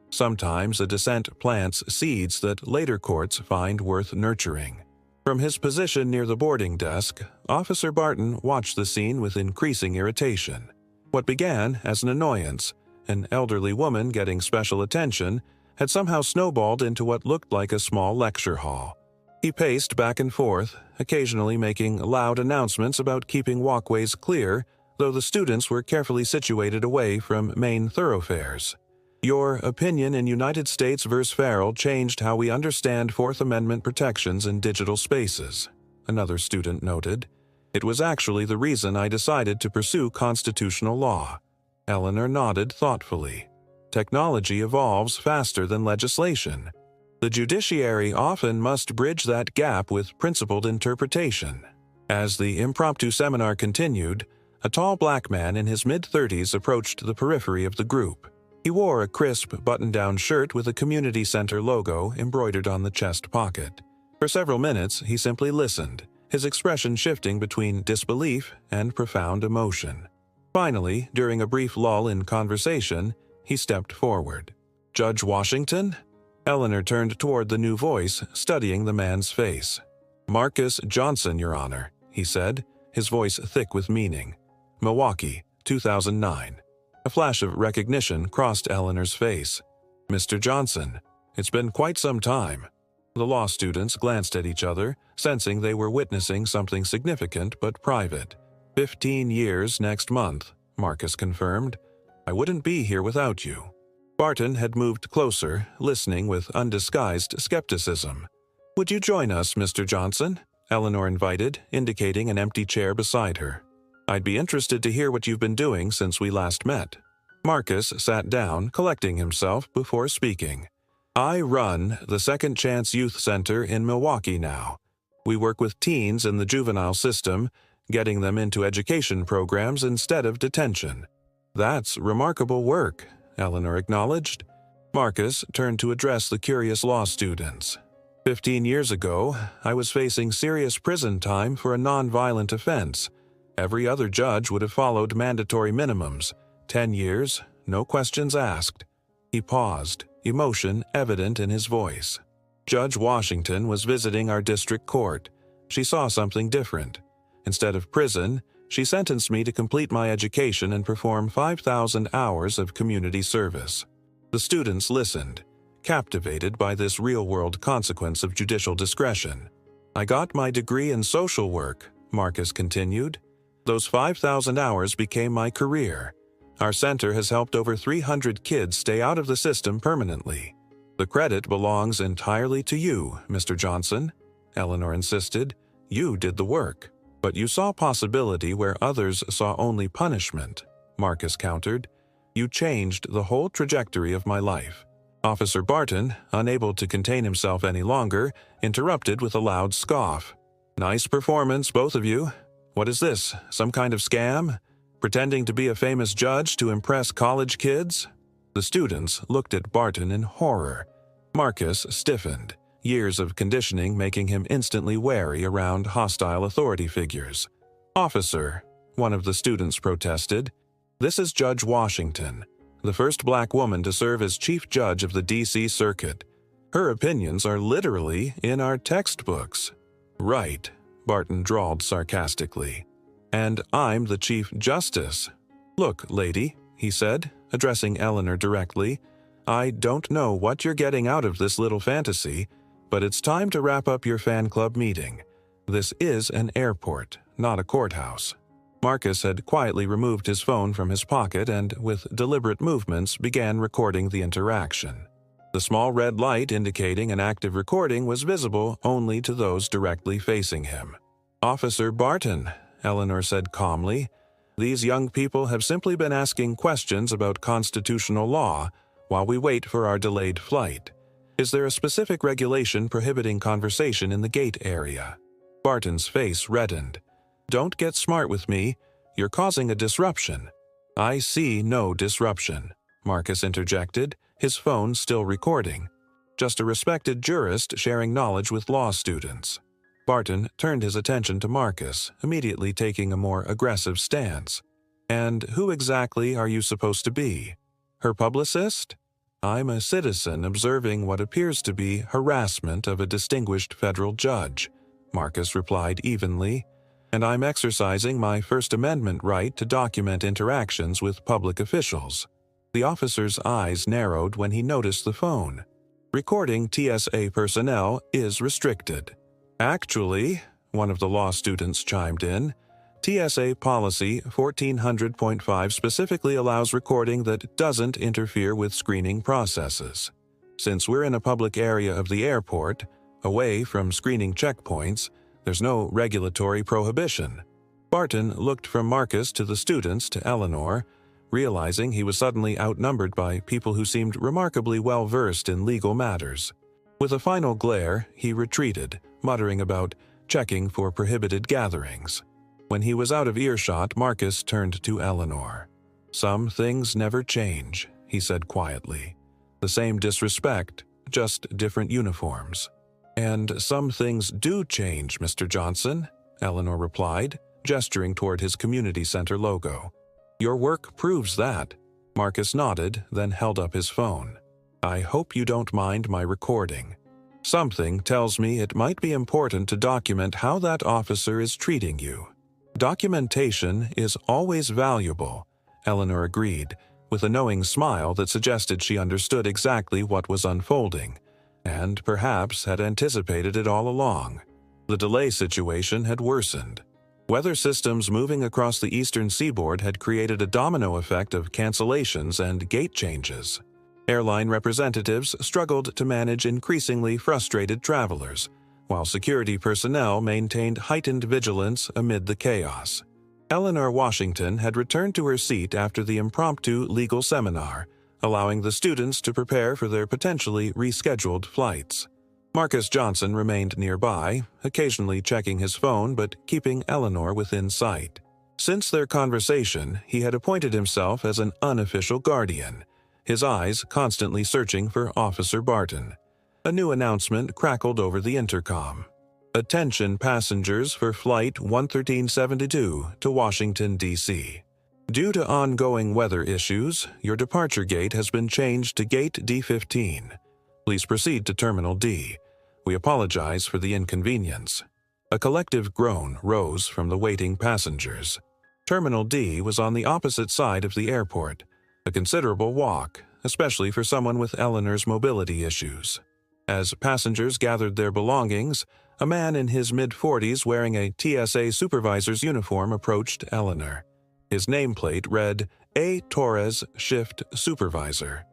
Sometimes a dissent plants seeds that later courts find worth nurturing. From his position near the boarding desk, Officer Barton watched the scene with increasing irritation. What began as an annoyance, an elderly woman getting special attention, had somehow snowballed into what looked like a small lecture hall. He paced back and forth, occasionally making loud announcements about keeping walkways clear, though the students were carefully situated away from main thoroughfares. Your opinion in United States v. Farrell changed how we understand Fourth Amendment protections in digital spaces, another student noted. It was actually the reason I decided to pursue constitutional law. Eleanor nodded thoughtfully. Technology evolves faster than legislation. The judiciary often must bridge that gap with principled interpretation. As the impromptu seminar continued, a tall black man in his mid-30s approached the periphery of the group. He wore a crisp button-down shirt with a community center logo embroidered on the chest pocket. For several minutes, he simply listened, his expression shifting between disbelief and profound emotion. Finally, during a brief lull in conversation, he stepped forward. Judge Washington? Eleanor turned toward the new voice, studying the man's face. Marcus Johnson, Your Honor, he said, his voice thick with meaning. Milwaukee, 2009. A flash of recognition crossed Eleanor's face. Mr. Johnson, it's been quite some time. The law students glanced at each other, sensing they were witnessing something significant but private. 15 years next month, Marcus confirmed. I wouldn't be here without you. Barton had moved closer, listening with undisguised skepticism. Would you join us, Mr. Johnson? Eleanor invited, indicating an empty chair beside her. I'd be interested to hear what you've been doing since we last met. Marcus sat down, collecting himself before speaking. I run the Second Chance Youth Center in Milwaukee now. We work with teens in the juvenile system, getting them into education programs instead of detention. That's remarkable work, Eleanor acknowledged. Marcus turned to address the curious law students. 15 years ago, I was facing serious prison time for a nonviolent offense. Every other judge would have followed mandatory minimums. 10 years, no questions asked. He paused, emotion evident in his voice. Judge Washington was visiting our district court. She saw something different. Instead of prison, she sentenced me to complete my education and perform 5,000 hours of community service. The students listened, captivated by this real-world consequence of judicial discretion. I got my degree in social work, Marcus continued. Those 5,000 hours became my career. Our center has helped over 300 kids stay out of the system permanently. The credit belongs entirely to you, Mr. Johnson, Eleanor insisted. You did the work. But you saw possibility where others saw only punishment, Marcus countered. You changed the whole trajectory of my life. Officer Barton, unable to contain himself any longer, interrupted with a loud scoff. Nice performance, both of you. What is this, some kind of scam? Pretending to be a famous judge to impress college kids? The students looked at Barton in horror. Marcus stiffened, years of conditioning making him instantly wary around hostile authority figures. "Officer," one of the students protested, "this is Judge Washington, the first black woman to serve as chief judge of the D.C. Circuit. Her opinions are literally in our textbooks." "Right," Barton drawled sarcastically. "And I'm the Chief Justice. Look, lady," he said, addressing Eleanor directly, "I don't know what you're getting out of this little fantasy, but it's time to wrap up your fan club meeting. This is an airport, not a courthouse." Marcus had quietly removed his phone from his pocket and, with deliberate movements, began recording the interaction. The small red light indicating an active recording was visible only to those directly facing him. "Officer Barton," Eleanor said calmly, "these young people have simply been asking questions about constitutional law while we wait for our delayed flight. Is there a specific regulation prohibiting conversation in the gate area?" Barton's face reddened. "Don't get smart with me. You're causing a disruption." "I see no disruption," Marcus interjected, his phone still recording. "Just a respected jurist sharing knowledge with law students." Barton turned his attention to Marcus, immediately taking a more aggressive stance. "And who exactly are you supposed to be? Her publicist?" "I'm a citizen observing what appears to be harassment of a distinguished federal judge," Marcus replied evenly, "and I'm exercising my First Amendment right to document interactions with public officials." The officer's eyes narrowed when he noticed the phone. "Recording TSA personnel is restricted." "Actually," one of the law students chimed in, "TSA Policy 1400.5 specifically allows recording that doesn't interfere with screening processes. Since we're in a public area of the airport, away from screening checkpoints, there's no regulatory prohibition." Barton looked from Marcus to the students to Eleanor, realizing he was suddenly outnumbered by people who seemed remarkably well-versed in legal matters. With a final glare, he retreated, muttering about checking for prohibited gatherings. When he was out of earshot, Marcus turned to Eleanor. "Some things never change," he said quietly. "The same disrespect, just different uniforms." "And some things do change, Mr. Johnson," Eleanor replied, gesturing toward his community center logo. "Your work proves that." Marcus nodded, then held up his phone. "I hope you don't mind my recording. Something tells me it might be important to document how that officer is treating you." "Documentation is always valuable," Eleanor agreed, with a knowing smile that suggested she understood exactly what was unfolding, and perhaps had anticipated it all along. The delay situation had worsened. Weather systems moving across the eastern seaboard had created a domino effect of cancellations and gate changes. Airline representatives struggled to manage increasingly frustrated travelers, while security personnel maintained heightened vigilance amid the chaos. Eleanor Washington had returned to her seat after the impromptu legal seminar, allowing the students to prepare for their potentially rescheduled flights. Marcus Johnson remained nearby, occasionally checking his phone but keeping Eleanor within sight. Since their conversation, he had appointed himself as an unofficial guardian, his eyes constantly searching for Officer Barton. A new announcement crackled over the intercom. "Attention passengers for Flight 11372 to Washington, D.C. Due to ongoing weather issues, your departure gate has been changed to Gate D15. Please proceed to Terminal D. We apologize for the inconvenience." A collective groan rose from the waiting passengers. Terminal D was on the opposite side of the airport, a considerable walk, especially for someone with Eleanor's mobility issues. As passengers gathered their belongings, a man in his mid-40s wearing a TSA supervisor's uniform approached Eleanor. His nameplate read, "A. Torres, Shift Supervisor."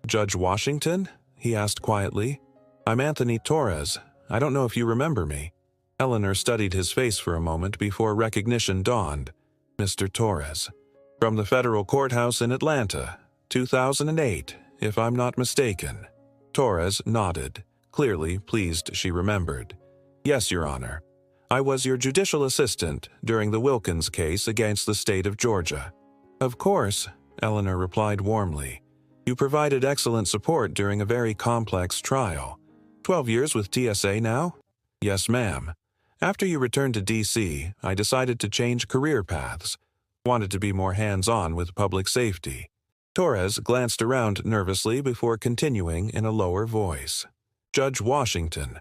"Judge Washington?" he asked quietly. "I'm Anthony Torres. I don't know if you remember me." Eleanor studied his face for a moment before recognition dawned. "Mr. Torres. From the federal courthouse in Atlanta, 2008, if I'm not mistaken." Torres nodded, clearly pleased she remembered. "Yes, Your Honor. I was your judicial assistant during the Wilkins case against the state of Georgia. Of course, Eleanor replied warmly. You provided excellent support during a very complex trial. 12 years with TSA now? Yes, ma'am. After you returned to D.C., I decided to change career paths. Wanted to be more hands-on with public safety. Torres glanced around nervously before continuing in a lower voice. Judge Washington,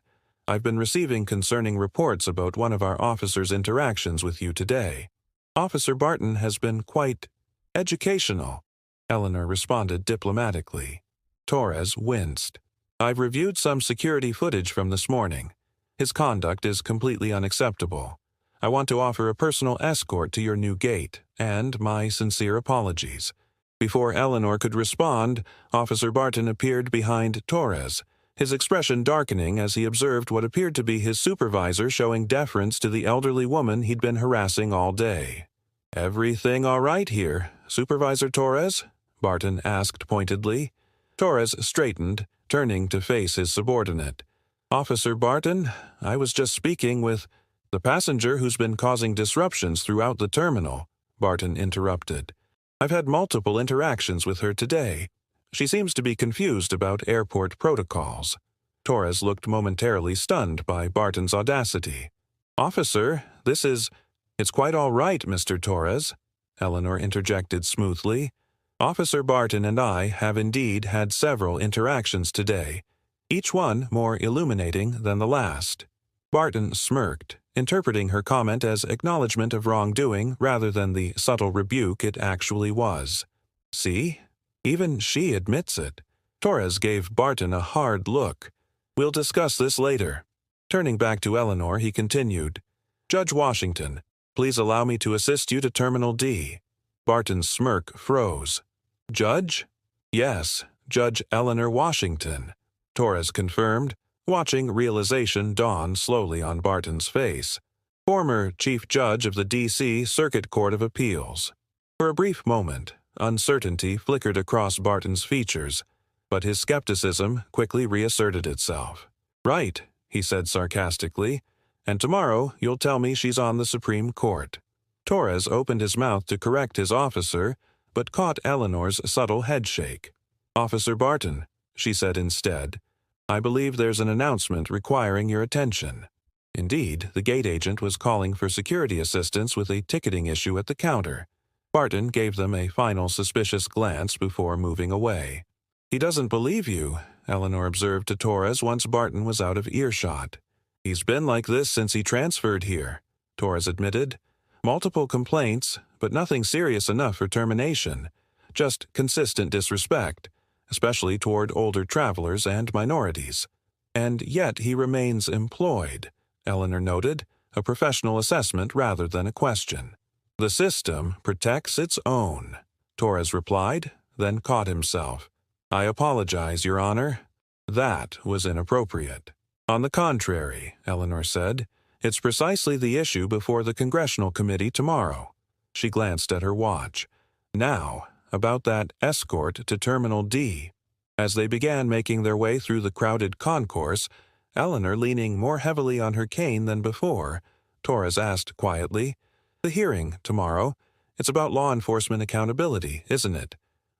I've been receiving concerning reports about one of our officers' interactions with you today. Officer Barton has been quite educational, Eleanor responded diplomatically. Torres winced. I've reviewed some security footage from this morning. His conduct is completely unacceptable. I want to offer a personal escort to your new gate, and my sincere apologies. Before Eleanor could respond, Officer Barton appeared behind Torres, his expression darkening as he observed what appeared to be his supervisor showing deference to the elderly woman he'd been harassing all day. Everything all right here, Supervisor Torres? Barton asked pointedly. Torres straightened, turning to face his subordinate. Officer Barton, I was just speaking with the passenger who's been causing disruptions throughout the terminal, Barton interrupted. I've had multiple interactions with her today. She seems to be confused about airport protocols. Torres looked momentarily stunned by Barton's audacity. Officer, It's quite all right, Mr. Torres, Eleanor interjected smoothly. Officer Barton and I have indeed had several interactions today, each one more illuminating than the last. Barton smirked, interpreting her comment as acknowledgement of wrongdoing rather than the subtle rebuke it actually was. See? Even she admits it. Torres gave Barton a hard look. We'll discuss this later. Turning back to Eleanor, he continued, Judge Washington, please allow me to assist you to Terminal D. Barton's smirk froze. Judge? Yes, Judge Eleanor Washington, Torres confirmed, watching realization dawn slowly on Barton's face. Former Chief Judge of the D.C. Circuit Court of Appeals. For a brief moment, uncertainty flickered across Barton's features, but his skepticism quickly reasserted itself. Right, he said sarcastically, and tomorrow you'll tell me she's on the Supreme Court. Torres opened his mouth to correct his officer, but caught Eleanor's subtle headshake. Officer Barton, she said instead, I believe there's an announcement requiring your attention. Indeed, the gate agent was calling for security assistance with a ticketing issue at the counter. Barton gave them a final suspicious glance before moving away. He doesn't believe you, Eleanor observed to Torres once Barton was out of earshot. He's been like this since he transferred here, Torres admitted. Multiple complaints, but nothing serious enough for termination. Just consistent disrespect, especially toward older travelers and minorities. And yet he remains employed, Eleanor noted, a professional assessment rather than a question. The system protects its own, Torres replied, then caught himself. I apologize, Your Honor. That was inappropriate. On the contrary, Eleanor said, it's precisely the issue before the Congressional Committee tomorrow. She glanced at her watch. Now, about that escort to Terminal D. As they began making their way through the crowded concourse, Eleanor leaning more heavily on her cane than before, Torres asked quietly, The hearing, tomorrow, it's about law enforcement accountability, isn't it?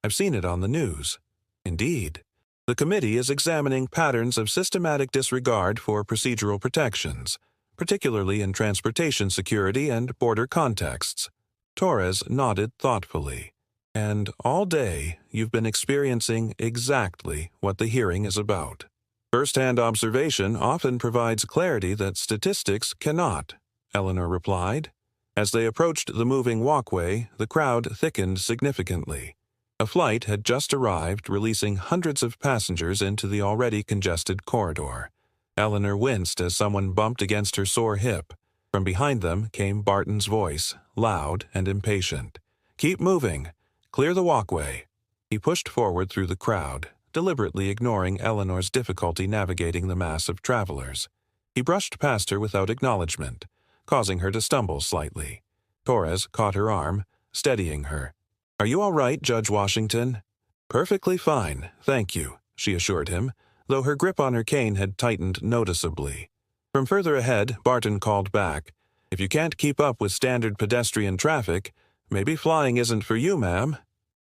I've seen it on the news. Indeed. The committee is examining patterns of systematic disregard for procedural protections, particularly in transportation security and border contexts. Torres nodded thoughtfully. And all day, you've been experiencing exactly what the hearing is about. First-hand observation often provides clarity that statistics cannot, Eleanor replied. As they approached the moving walkway, the crowd thickened significantly. A flight had just arrived, releasing hundreds of passengers into the already congested corridor. Eleanor winced as someone bumped against her sore hip. From behind them came Barton's voice, loud and impatient. Keep moving. Clear the walkway. He pushed forward through the crowd, deliberately ignoring Eleanor's difficulty navigating the mass of travelers. He brushed past her without acknowledgement, causing her to stumble slightly. Torres caught her arm, steadying her. Are you all right, Judge Washington? Perfectly fine, thank you, she assured him, though her grip on her cane had tightened noticeably. From further ahead, Barton called back, "If you can't keep up with standard pedestrian traffic, maybe flying isn't for you, ma'am."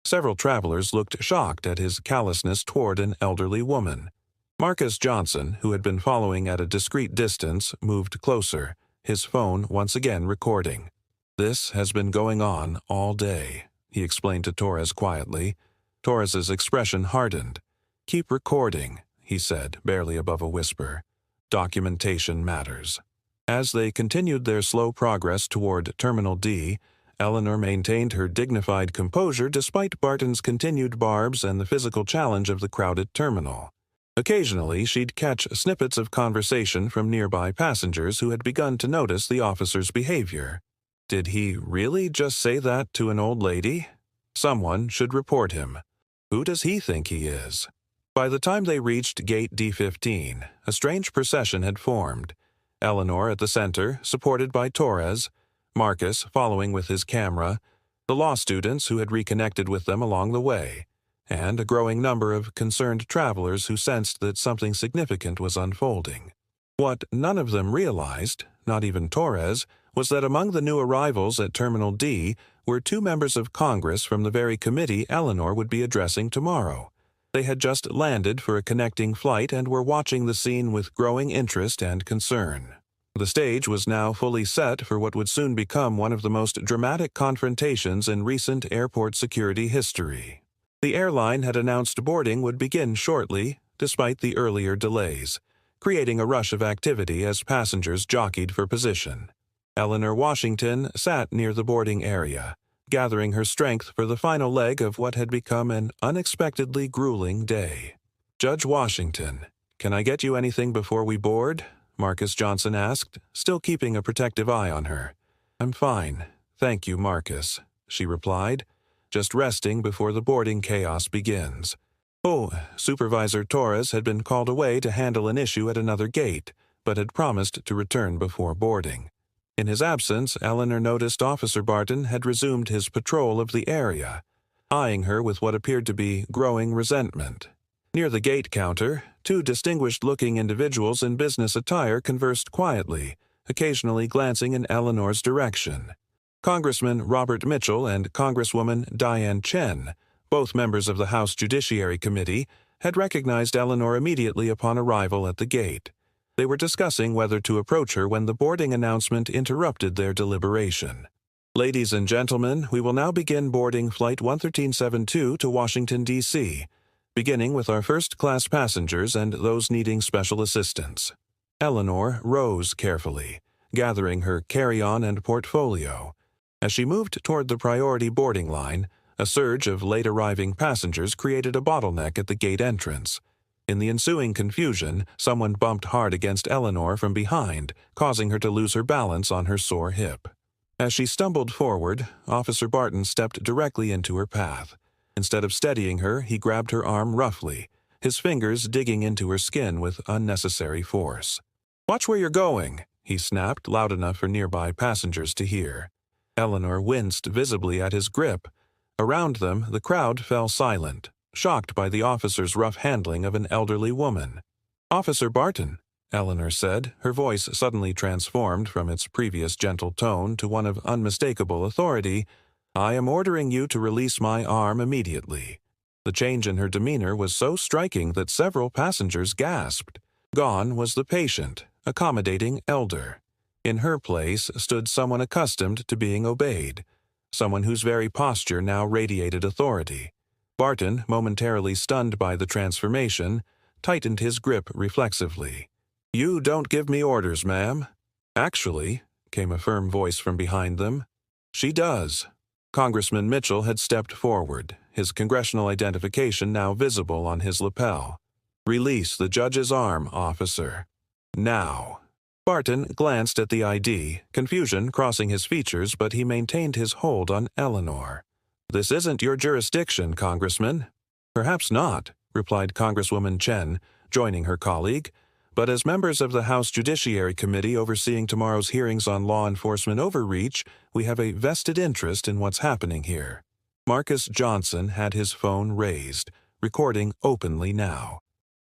Several travelers looked shocked at his callousness toward an elderly woman. Marcus Johnson, who had been following at a discreet distance, moved closer, his phone once again recording. "This has been going on all day," he explained to Torres quietly. Torres's expression hardened. "Keep recording," he said, barely above a whisper. "Documentation matters." As they continued their slow progress toward Terminal D, Eleanor maintained her dignified composure despite Barton's continued barbs and the physical challenge of the crowded terminal. Occasionally, she'd catch snippets of conversation from nearby passengers who had begun to notice the officer's behavior. Did he really just say that to an old lady? Someone should report him. Who does he think he is? By the time they reached Gate D15, a strange procession had formed. Eleanor at the center, supported by Torres, Marcus following with his camera, the law students who had reconnected with them along the way, and a growing number of concerned travelers who sensed that something significant was unfolding. What none of them realized, not even Torres, was that among the new arrivals at Terminal D were 2 members of Congress from the very committee Eleanor would be addressing tomorrow. They had just landed for a connecting flight and were watching the scene with growing interest and concern. The stage was now fully set for what would soon become one of the most dramatic confrontations in recent airport security history. The airline had announced boarding would begin shortly, despite the earlier delays, creating a rush of activity as passengers jockeyed for position. Eleanor Washington sat near the boarding area, gathering her strength for the final leg of what had become an unexpectedly grueling day. "Judge Washington, can I get you anything before we board?" Marcus Johnson asked, still keeping a protective eye on her. "I'm fine, thank you, Marcus," she replied, "just resting before the boarding chaos begins." Oh, Supervisor Torres had been called away to handle an issue at another gate, but had promised to return before boarding. In his absence, Eleanor noticed Officer Barton had resumed his patrol of the area, eyeing her with what appeared to be growing resentment. Near the gate counter, 2 distinguished-looking individuals in business attire conversed quietly, occasionally glancing in Eleanor's direction. Congressman Robert Mitchell and Congresswoman Diane Chen, both members of the House Judiciary Committee, had recognized Eleanor immediately upon arrival at the gate. They were discussing whether to approach her when the boarding announcement interrupted their deliberation. "Ladies and gentlemen, we will now begin boarding Flight 11372 to Washington, D.C., beginning with our first-class passengers and those needing special assistance." Eleanor rose carefully, gathering her carry-on and portfolio. As she moved toward the priority boarding line, a surge of late-arriving passengers created a bottleneck at the gate entrance. In the ensuing confusion, someone bumped hard against Eleanor from behind, causing her to lose her balance on her sore hip. As she stumbled forward, Officer Barton stepped directly into her path. Instead of steadying her, he grabbed her arm roughly, his fingers digging into her skin with unnecessary force. "Watch where you're going," he snapped loud enough for nearby passengers to hear. Eleanor winced visibly at his grip. Around them, the crowd fell silent, shocked by the officer's rough handling of an elderly woman. "Officer Barton," Eleanor said, her voice suddenly transformed from its previous gentle tone to one of unmistakable authority, "I am ordering you to release my arm immediately." The change in her demeanor was so striking that several passengers gasped. Gone was the patient, accommodating elder. In her place stood someone accustomed to being obeyed, someone whose very posture now radiated authority. Barton, momentarily stunned by the transformation, tightened his grip reflexively. "You don't give me orders, ma'am." "Actually," came a firm voice from behind them, "she does." Congressman Mitchell had stepped forward, his congressional identification now visible on his lapel. "Release the judge's arm, officer. Now." Barton glanced at the ID, confusion crossing his features, but he maintained his hold on Eleanor. "This isn't your jurisdiction, Congressman." "Perhaps not," replied Congresswoman Chen, joining her colleague. "But as members of the House Judiciary Committee overseeing tomorrow's hearings on law enforcement overreach, we have a vested interest in what's happening here." Marcus Johnson had his phone raised, recording openly now.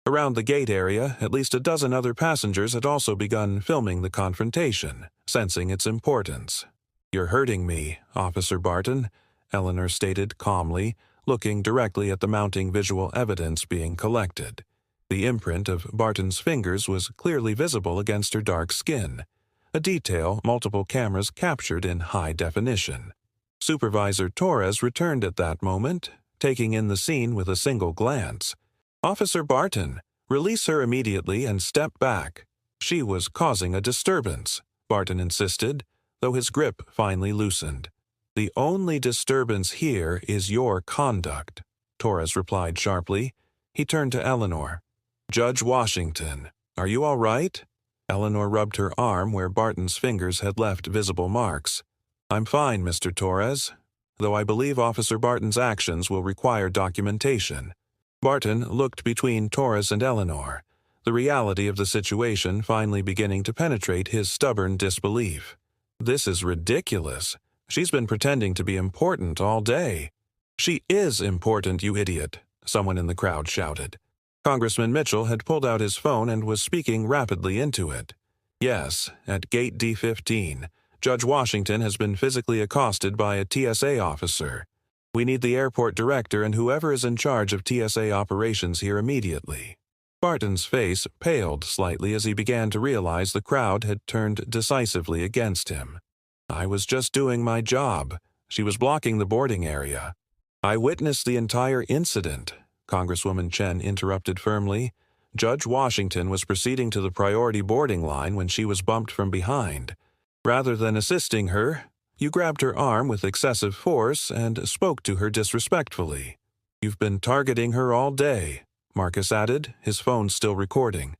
Around the gate area, at least a dozen other passengers had also begun filming the confrontation, sensing its importance. "You're hurting me, Officer Barton," Eleanor stated calmly, looking directly at the mounting visual evidence being collected. The imprint of Barton's fingers was clearly visible against her dark skin, a detail multiple cameras captured in high definition. Supervisor Torres returned at that moment, taking in the scene with a single glance. "Officer Barton, release her immediately and step back. She was causing a disturbance," Barton insisted, though his grip finally loosened. "The only disturbance here is your conduct," Torres replied sharply. He turned to Eleanor. "Judge Washington, are you all right?" Eleanor rubbed her arm where Barton's fingers had left visible marks. "I'm fine, Mr. Torres, though I believe Officer Barton's actions will require documentation." Barton looked between Torres and Eleanor, the reality of the situation finally beginning to penetrate his stubborn disbelief. "This is ridiculous. She's been pretending to be important all day." "She is important, you idiot," someone in the crowd shouted. Congressman Mitchell had pulled out his phone and was speaking rapidly into it. "Yes, at Gate D15, Judge Washington has been physically accosted by a TSA officer. We need the airport director and whoever is in charge of TSA operations here immediately." Barton's face paled slightly as he began to realize the crowd had turned decisively against him. "I was just doing my job. She was blocking the boarding area." "I witnessed the entire incident," Congresswoman Chen interrupted firmly. "Judge Washington was proceeding to the priority boarding line when she was bumped from behind. Rather than assisting her, you grabbed her arm with excessive force and spoke to her disrespectfully. You've been targeting her all day," Marcus added, his phone still recording.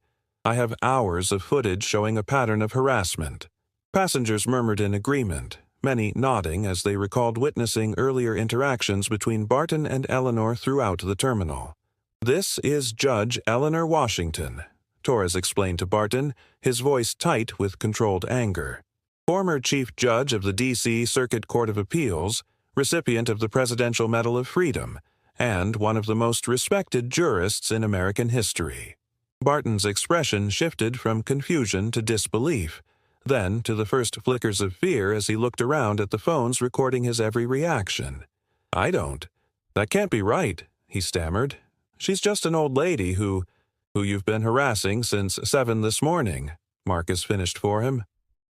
"I have hours of footage showing a pattern of harassment." Passengers murmured in agreement, many nodding as they recalled witnessing earlier interactions between Barton and Eleanor throughout the terminal. "This is Judge Eleanor Washington," Torres explained to Barton, his voice tight with controlled anger. "Former Chief Judge of the D.C. Circuit Court of Appeals, recipient of the Presidential Medal of Freedom, and one of the most respected jurists in American history." Barton's expression shifted from confusion to disbelief, then to the first flickers of fear as he looked around at the phones recording his every reaction. That can't be right," he stammered. "She's just an old lady who you've been harassing since 7 this morning," Marcus finished for him.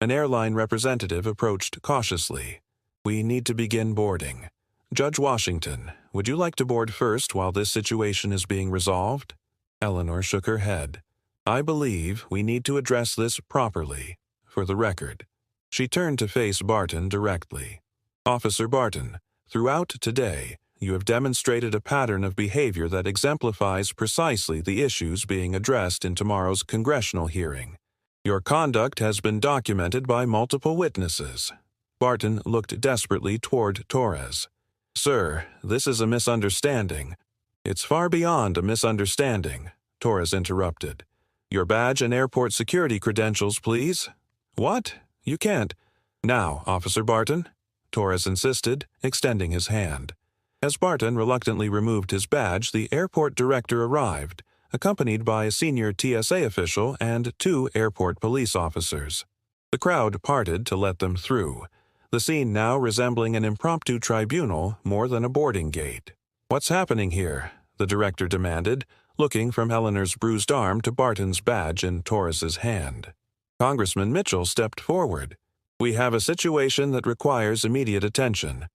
An airline representative approached cautiously. "We need to begin boarding. Judge Washington, would you like to board first while this situation is being resolved?" Eleanor shook her head. "I believe we need to address this properly, for the record." She turned to face Barton directly. "Officer Barton, throughout today, you have demonstrated a pattern of behavior that exemplifies precisely the issues being addressed in tomorrow's congressional hearing. Your conduct has been documented by multiple witnesses." Barton looked desperately toward Torres. "Sir, this is a misunderstanding." "It's far beyond a misunderstanding," Torres interrupted. "Your badge and airport security credentials, please." "What? You can't." "Now, Officer Barton," Torres insisted, extending his hand. As Barton reluctantly removed his badge, the airport director arrived, accompanied by a senior TSA official and 2 airport police officers. The crowd parted to let them through, the scene now resembling an impromptu tribunal more than a boarding gate. "What's happening here?" the director demanded, looking from Eleanor's bruised arm to Barton's badge in Torres's hand. Congressman Mitchell stepped forward. "We have a situation that requires immediate attention,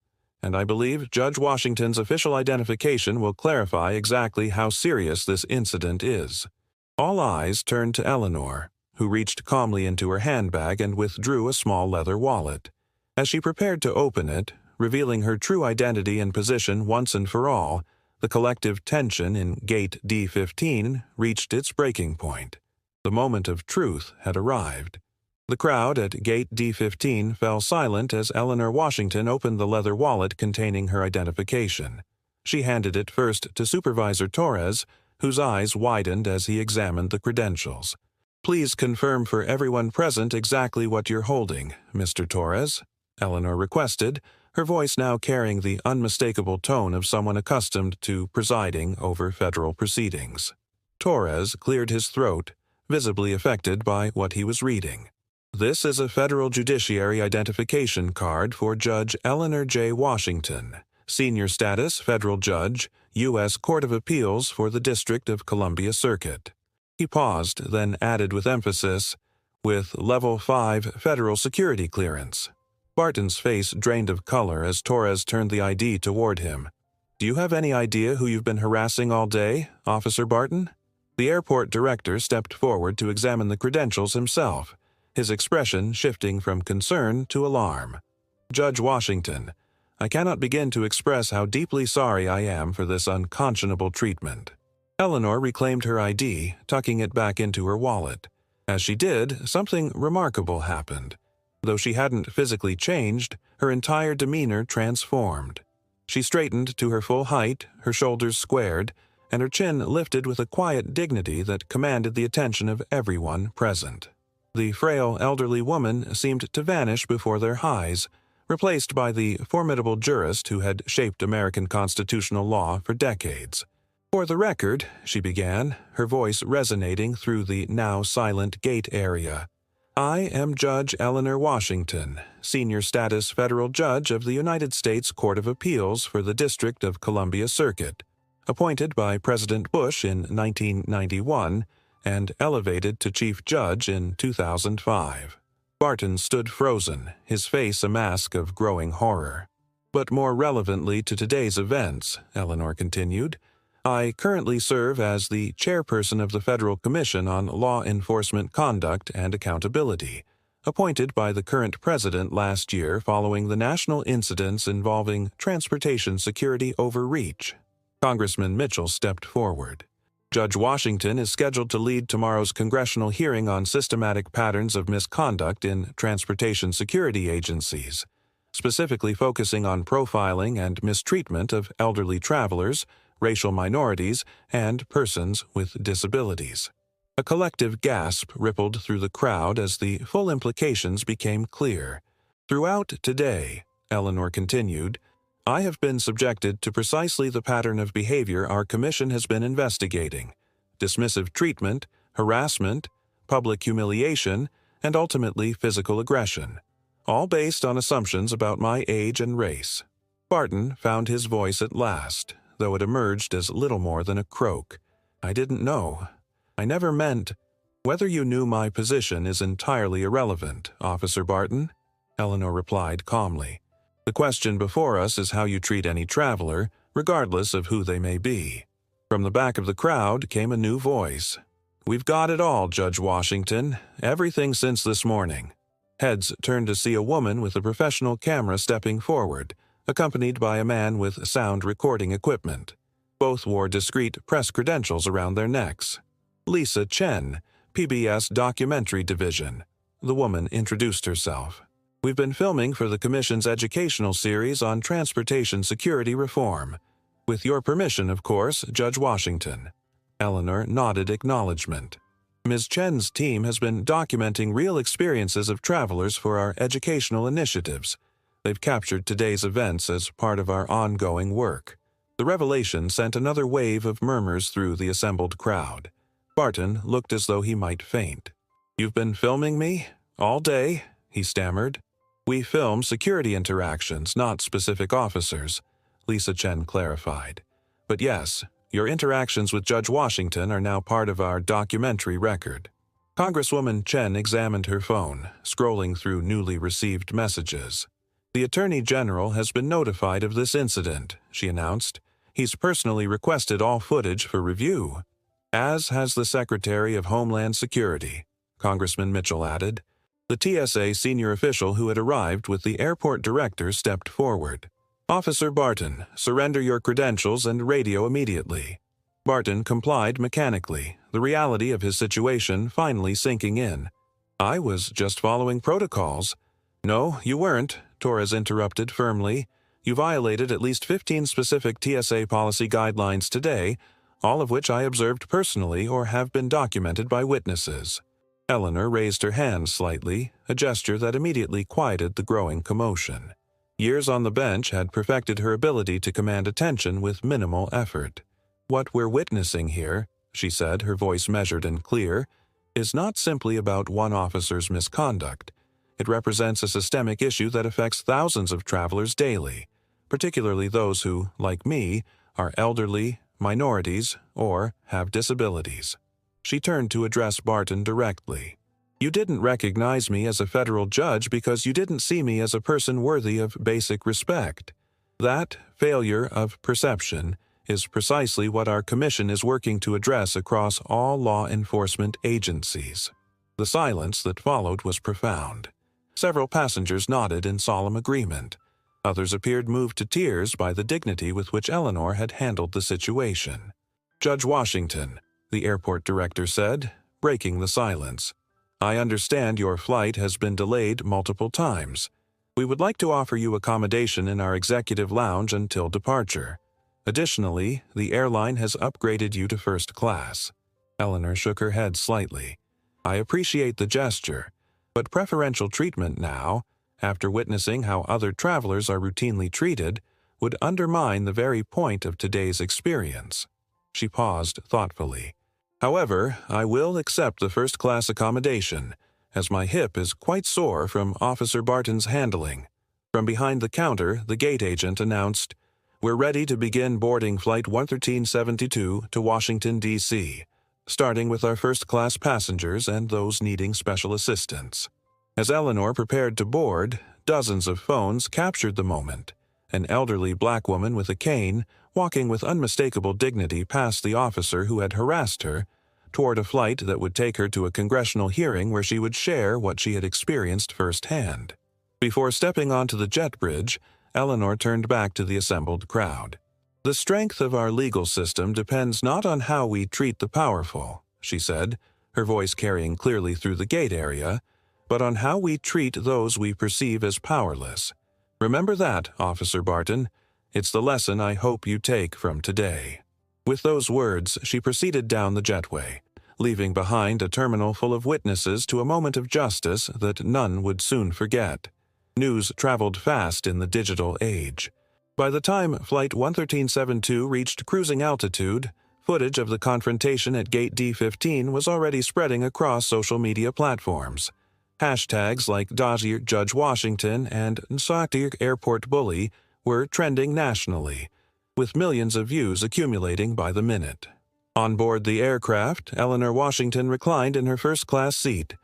and I believe Judge Washington's official identification will clarify exactly how serious this incident is." All eyes turned to Eleanor, who reached calmly into her handbag and withdrew a small leather wallet. As she prepared to open it, revealing her true identity and position once and for all, the collective tension in Gate D15 reached its breaking point. The moment of truth had arrived. The crowd at Gate D15 fell silent as Eleanor Washington opened the leather wallet containing her identification. She handed it first to Supervisor Torres, whose eyes widened as he examined the credentials. "Please confirm for everyone present exactly what you're holding, Mr. Torres," Eleanor requested, her voice now carrying the unmistakable tone of someone accustomed to presiding over federal proceedings. Torres cleared his throat, visibly affected by what he was reading. "This is a federal judiciary identification card for Judge Eleanor J. Washington, Senior Status Federal Judge, U.S. Court of Appeals for the District of Columbia Circuit." He paused, then added with emphasis, "with Level 5 federal security clearance." Barton's face drained of color as Torres turned the ID toward him. "Do you have any idea who you've been harassing all day, Officer Barton?" The airport director stepped forward to examine the credentials himself, his expression shifting from concern to alarm. "Judge Washington, I cannot begin to express how deeply sorry I am for this unconscionable treatment." Eleanor reclaimed her ID, tucking it back into her wallet. As she did, something remarkable happened. Though she hadn't physically changed, her entire demeanor transformed. She straightened to her full height, her shoulders squared, and her chin lifted with a quiet dignity that commanded the attention of everyone present. The frail, elderly woman seemed to vanish before their eyes, replaced by the formidable jurist who had shaped American constitutional law for decades. "For the record," she began, her voice resonating through the now silent gate area, "I am Judge Eleanor Washington, Senior Status Federal Judge of the United States Court of Appeals for the District of Columbia Circuit, appointed by President Bush in 1991 and elevated to Chief Judge in 2005. Barton stood frozen, his face a mask of growing horror. "But more relevantly to today's events," Eleanor continued, "I currently serve as the chairperson of the Federal Commission on Law Enforcement Conduct and Accountability, appointed by the current president last year following the national incidents involving transportation security overreach." Congressman Mitchell stepped forward. "Judge Washington is scheduled to lead tomorrow's congressional hearing on systematic patterns of misconduct in transportation security agencies, specifically focusing on profiling and mistreatment of elderly travelers, racial minorities, and persons with disabilities." A collective gasp rippled through the crowd as the full implications became clear. "Throughout today," Eleanor continued, "I have been subjected to precisely the pattern of behavior our commission has been investigating: dismissive treatment, harassment, public humiliation, and ultimately physical aggression, all based on assumptions about my age and race." Barton found his voice at last, though it emerged as little more than a croak. "I didn't know. I never meant—" "Whether you knew my position is entirely irrelevant, Officer Barton," Eleanor replied calmly. "The question before us is how you treat any traveler, regardless of who they may be." From the back of the crowd came a new voice. "We've got it all, Judge Washington, everything since this morning." Heads turned to see a woman with a professional camera stepping forward, accompanied by a man with sound recording equipment. Both wore discreet press credentials around their necks. "Lisa Chen, PBS Documentary Division." The woman introduced herself. "We've been filming for the Commission's educational series on transportation security reform. With your permission, of course, Judge Washington." Eleanor nodded acknowledgement. "Ms. Chen's team has been documenting real experiences of travelers for our educational initiatives. They've captured today's events as part of our ongoing work." The revelation sent another wave of murmurs through the assembled crowd. Barton looked as though he might faint. "You've been filming me? All day?" he stammered. "We film security interactions, not specific officers," Lisa Chen clarified. "But yes, your interactions with Judge Washington are now part of our documentary record." Congresswoman Chen examined her phone, scrolling through newly received messages. "The Attorney General has been notified of this incident," she announced. "He's personally requested all footage for review." "As has the Secretary of Homeland Security," Congressman Mitchell added. The TSA senior official who had arrived with the airport director stepped forward. "Officer Barton, surrender your credentials and radio immediately." Barton complied mechanically, the reality of his situation finally sinking in. "I was just following protocols." "No, you weren't," Torres interrupted firmly. "You violated at least 15 specific TSA policy guidelines today, all of which I observed personally or have been documented by witnesses." Eleanor raised her hand slightly, a gesture that immediately quieted the growing commotion. Years on the bench had perfected her ability to command attention with minimal effort. "What we're witnessing here," she said, her voice measured and clear, is not simply about one officer's misconduct. It represents a systemic issue that affects thousands of travelers daily, particularly those who, like me, are elderly, minorities, or have disabilities. She turned to address Barton directly. You didn't recognize me as a federal judge because you didn't see me as a person worthy of basic respect. That failure of perception is precisely what our commission is working to address across all law enforcement agencies. The silence that followed was profound. Several passengers nodded in solemn agreement. Others appeared moved to tears by the dignity with which Eleanor had handled the situation. Judge Washington, the airport director said, breaking the silence, I understand your flight has been delayed multiple times. We would like to offer you accommodation in our executive lounge until departure. Additionally, the airline has upgraded you to first class. Eleanor shook her head slightly. I appreciate the gesture, but preferential treatment now, after witnessing how other travelers are routinely treated, would undermine the very point of today's experience. She paused thoughtfully. However, I will accept the first-class accommodation, as my hip is quite sore from Officer Barton's handling. From behind the counter, the gate agent announced, We're ready to begin boarding Flight 11372 to Washington, D.C., starting with our first-class passengers and those needing special assistance. As Eleanor prepared to board, dozens of phones captured the moment. An elderly black woman with a cane, walking with unmistakable dignity past the officer who had harassed her, toward a flight that would take her to a congressional hearing where she would share what she had experienced firsthand. Before stepping onto the jet bridge, Eleanor turned back to the assembled crowd. The strength of our legal system depends not on how we treat the powerful, she said, her voice carrying clearly through the gate area, but on how we treat those we perceive as powerless. Remember that, Officer Barton. It's the lesson I hope you take from today. With those words, she proceeded down the jetway, leaving behind a terminal full of witnesses to a moment of justice that none would soon forget. News traveled fast in the digital age. By the time Flight 11372 reached cruising altitude, footage of the confrontation at Gate D15 was already spreading across social media platforms. Hashtags like Dodgy Judge Washington and Nsati Airport Bully were trending nationally, with millions of views accumulating by the minute. On board the aircraft, Eleanor Washington reclined in her first-class seat,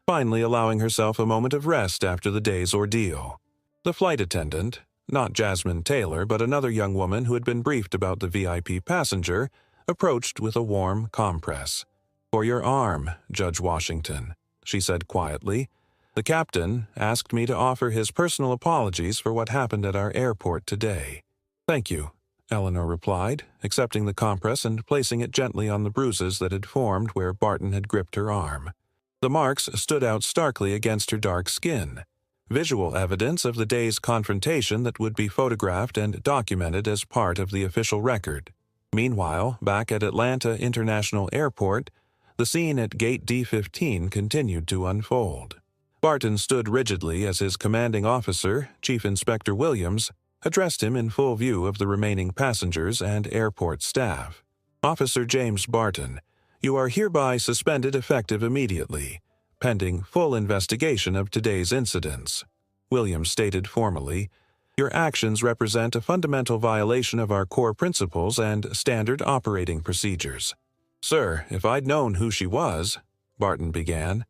finally allowing herself a moment of rest after the day's ordeal. The flight attendant, not Jasmine Taylor but another young woman who had been briefed about the VIP passenger, approached with a warm compress. For your arm, Judge Washington, she said quietly. The captain asked me to offer his personal apologies for what happened at our airport today. Thank you, Eleanor replied, accepting the compress and placing it gently on the bruises that had formed where Barton had gripped her arm. The marks stood out starkly against her dark skin, visual evidence of the day's confrontation that would be photographed and documented as part of the official record. Meanwhile, back at Atlanta International Airport, the scene at Gate D15 continued to unfold. Barton stood rigidly as his commanding officer, Chief Inspector Williams, addressed him in full view of the remaining passengers and airport staff. Officer James Barton, you are hereby suspended effective immediately, pending full investigation of today's incidents. Williams stated formally, your actions represent a fundamental violation of our core principles and standard operating procedures. Sir, if I'd known who she was, Barton began.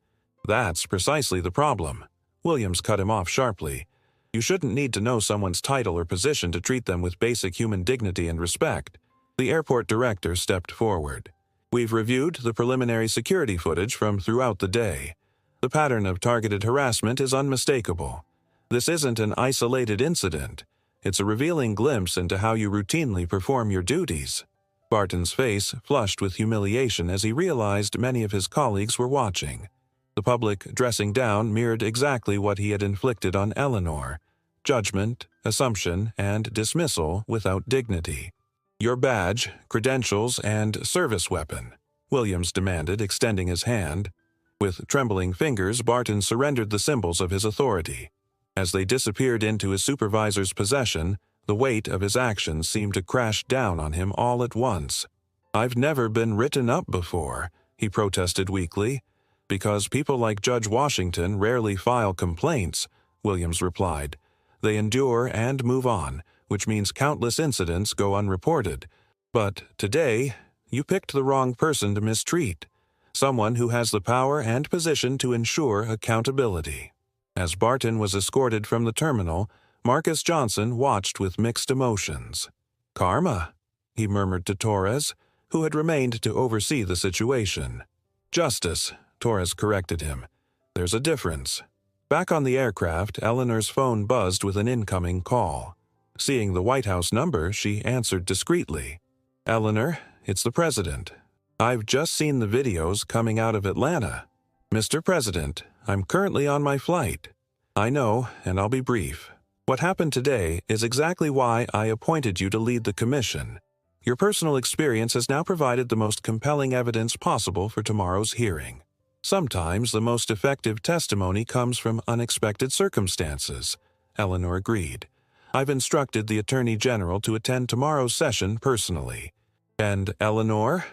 That's precisely the problem. Williams cut him off sharply. You shouldn't need to know someone's title or position to treat them with basic human dignity and respect. The airport director stepped forward. We've reviewed the preliminary security footage from throughout the day. The pattern of targeted harassment is unmistakable. This isn't an isolated incident. It's a revealing glimpse into how you routinely perform your duties. Barton's face flushed with humiliation as he realized many of his colleagues were watching. The public dressing down mirrored exactly what he had inflicted on Eleanor: judgment, assumption, and dismissal without dignity. Your badge, credentials, and service weapon, Williams demanded, extending his hand. With trembling fingers, Barton surrendered the symbols of his authority. As they disappeared into his supervisor's possession, the weight of his actions seemed to crash down on him all at once. "I've never been written up before," he protested weakly. "Because people like Judge Washington rarely file complaints," Williams replied. "They endure and move on, which means countless incidents go unreported. But today, you picked the wrong person to mistreat. Someone who has the power and position to ensure accountability." As Barton was escorted from the terminal, Marcus Johnson watched with mixed emotions. "Karma," he murmured to Torres, who had remained to oversee the situation. "Justice," Torres corrected him. "There's a difference." Back on the aircraft, Eleanor's phone buzzed with an incoming call. Seeing the White House number, she answered discreetly. "Eleanor, it's the president. I've just seen the videos coming out of Atlanta. Mr. President, I'm currently on my flight." "I know, and I'll be brief. What happened today is exactly why I appointed you to lead the commission. Your personal experience has now provided the most compelling evidence possible for tomorrow's hearing. Sometimes the most effective testimony comes from unexpected circumstances," Eleanor agreed. "I've instructed the Attorney General to attend tomorrow's session personally. And, Eleanor,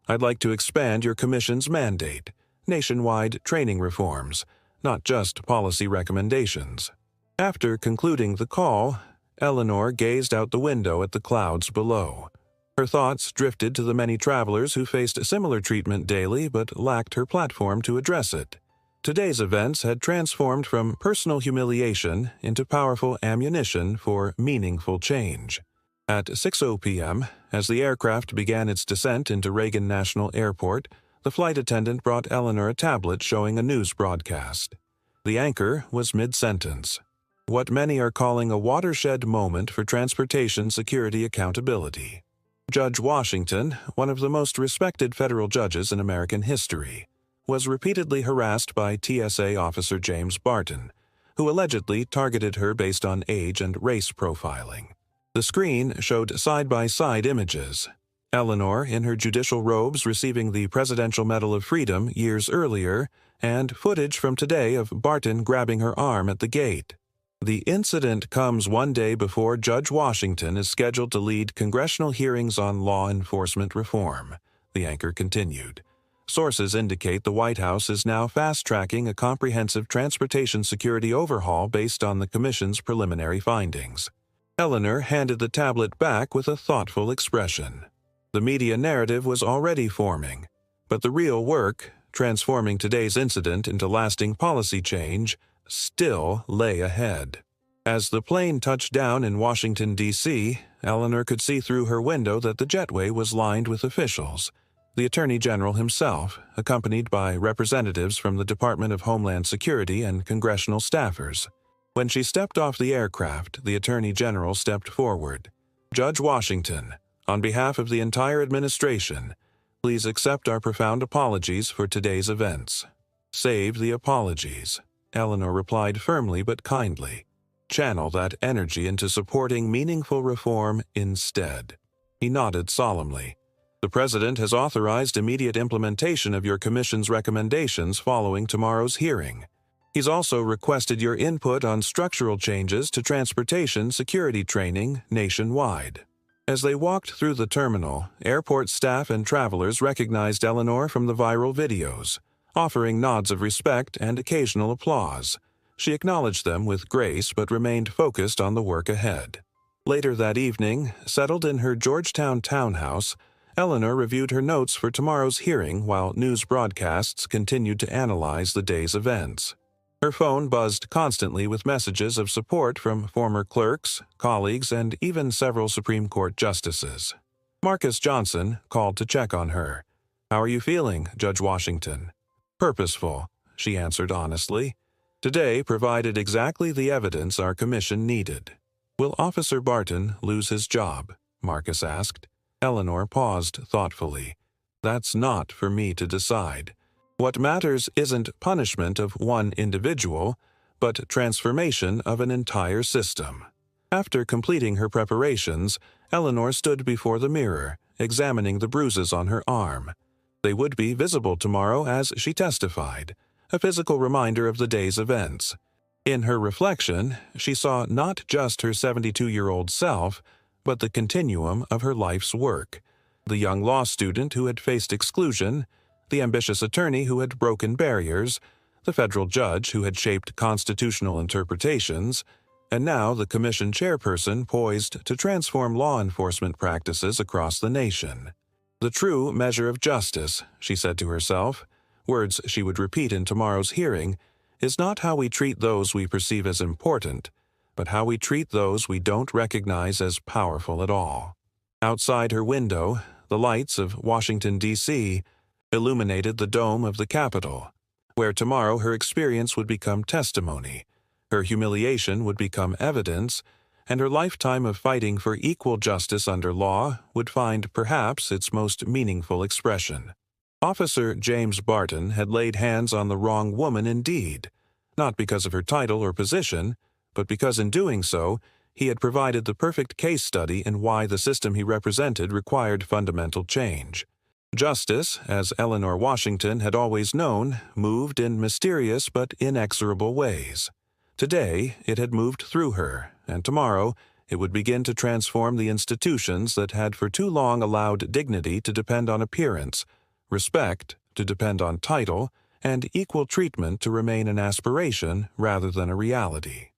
I'd like to expand your commission's mandate, nationwide training reforms, not just policy recommendations." After concluding the call, Eleanor gazed out the window at the clouds below. Her thoughts drifted to the many travelers who faced similar treatment daily but lacked her platform to address it. Today's events had transformed from personal humiliation into powerful ammunition for meaningful change. At 6:00 p.m., as the aircraft began its descent into Reagan National Airport, the flight attendant brought Eleanor a tablet showing a news broadcast. The anchor was mid-sentence. "What many are calling a watershed moment for transportation security accountability. Judge Washington, one of the most respected federal judges in American history, was repeatedly harassed by TSA officer James Barton, who allegedly targeted her based on age and race profiling." The screen showed side-by-side images. Eleanor in her judicial robes receiving the Presidential Medal of Freedom years earlier, and footage from today of Barton grabbing her arm at the gate. The incident comes one day before Judge Washington is scheduled to lead congressional hearings on law enforcement reform, the anchor continued. Sources indicate the White House is now fast-tracking a comprehensive transportation security overhaul based on the Commission's preliminary findings. Eleanor handed the tablet back with a thoughtful expression. The media narrative was already forming, but the real work, transforming today's incident into lasting policy change, still lay ahead. As the plane touched down in Washington, D.C., Eleanor could see through her window that the jetway was lined with officials. The Attorney General himself, accompanied by representatives from the Department of Homeland Security and congressional staffers. When she stepped off the aircraft, the Attorney General stepped forward. "Judge Washington, on behalf of the entire administration, please accept our profound apologies for today's events." "Save the apologies," Eleanor replied firmly but kindly. "Channel that energy into supporting meaningful reform instead." He nodded solemnly. "The President has authorized immediate implementation of your Commission's recommendations following tomorrow's hearing. He's also requested your input on structural changes to transportation security training nationwide." As they walked through the terminal, airport staff and travelers recognized Eleanor from the viral videos, offering nods of respect and occasional applause. She acknowledged them with grace but remained focused on the work ahead. Later that evening, settled in her Georgetown townhouse, Eleanor reviewed her notes for tomorrow's hearing while news broadcasts continued to analyze the day's events. Her phone buzzed constantly with messages of support from former clerks, colleagues, and even several Supreme Court justices. Marcus Johnson called to check on her. "How are you feeling, Judge Washington?" "Purposeful," she answered honestly. "Today provided exactly the evidence our commission needed." "Will Officer Barton lose his job?" Marcus asked. Eleanor paused thoughtfully. "That's not for me to decide. What matters isn't punishment of one individual, but transformation of an entire system." After completing her preparations, Eleanor stood before the mirror, examining the bruises on her arm. They would be visible tomorrow as she testified, a physical reminder of the day's events. In her reflection, she saw not just her 72-year-old self, but the continuum of her life's work. The young law student who had faced exclusion, the ambitious attorney who had broken barriers, the federal judge who had shaped constitutional interpretations, and now the commission chairperson poised to transform law enforcement practices across the nation. The true measure of justice, she said to herself, words she would repeat in tomorrow's hearing, is not how we treat those we perceive as important, but how we treat those we don't recognize as powerful at all. Outside her window, the lights of Washington, D.C., illuminated the dome of the Capitol, where tomorrow her experience would become testimony, her humiliation would become evidence, and her lifetime of fighting for equal justice under law would find perhaps its most meaningful expression. Officer James Barton had laid hands on the wrong woman indeed, not because of her title or position, but because in doing so, he had provided the perfect case study in why the system he represented required fundamental change. Justice, as Eleanor Washington had always known, moved in mysterious but inexorable ways. Today, it had moved through her, and tomorrow, it would begin to transform the institutions that had for too long allowed dignity to depend on appearance, respect to depend on title, and equal treatment to remain an aspiration rather than a reality.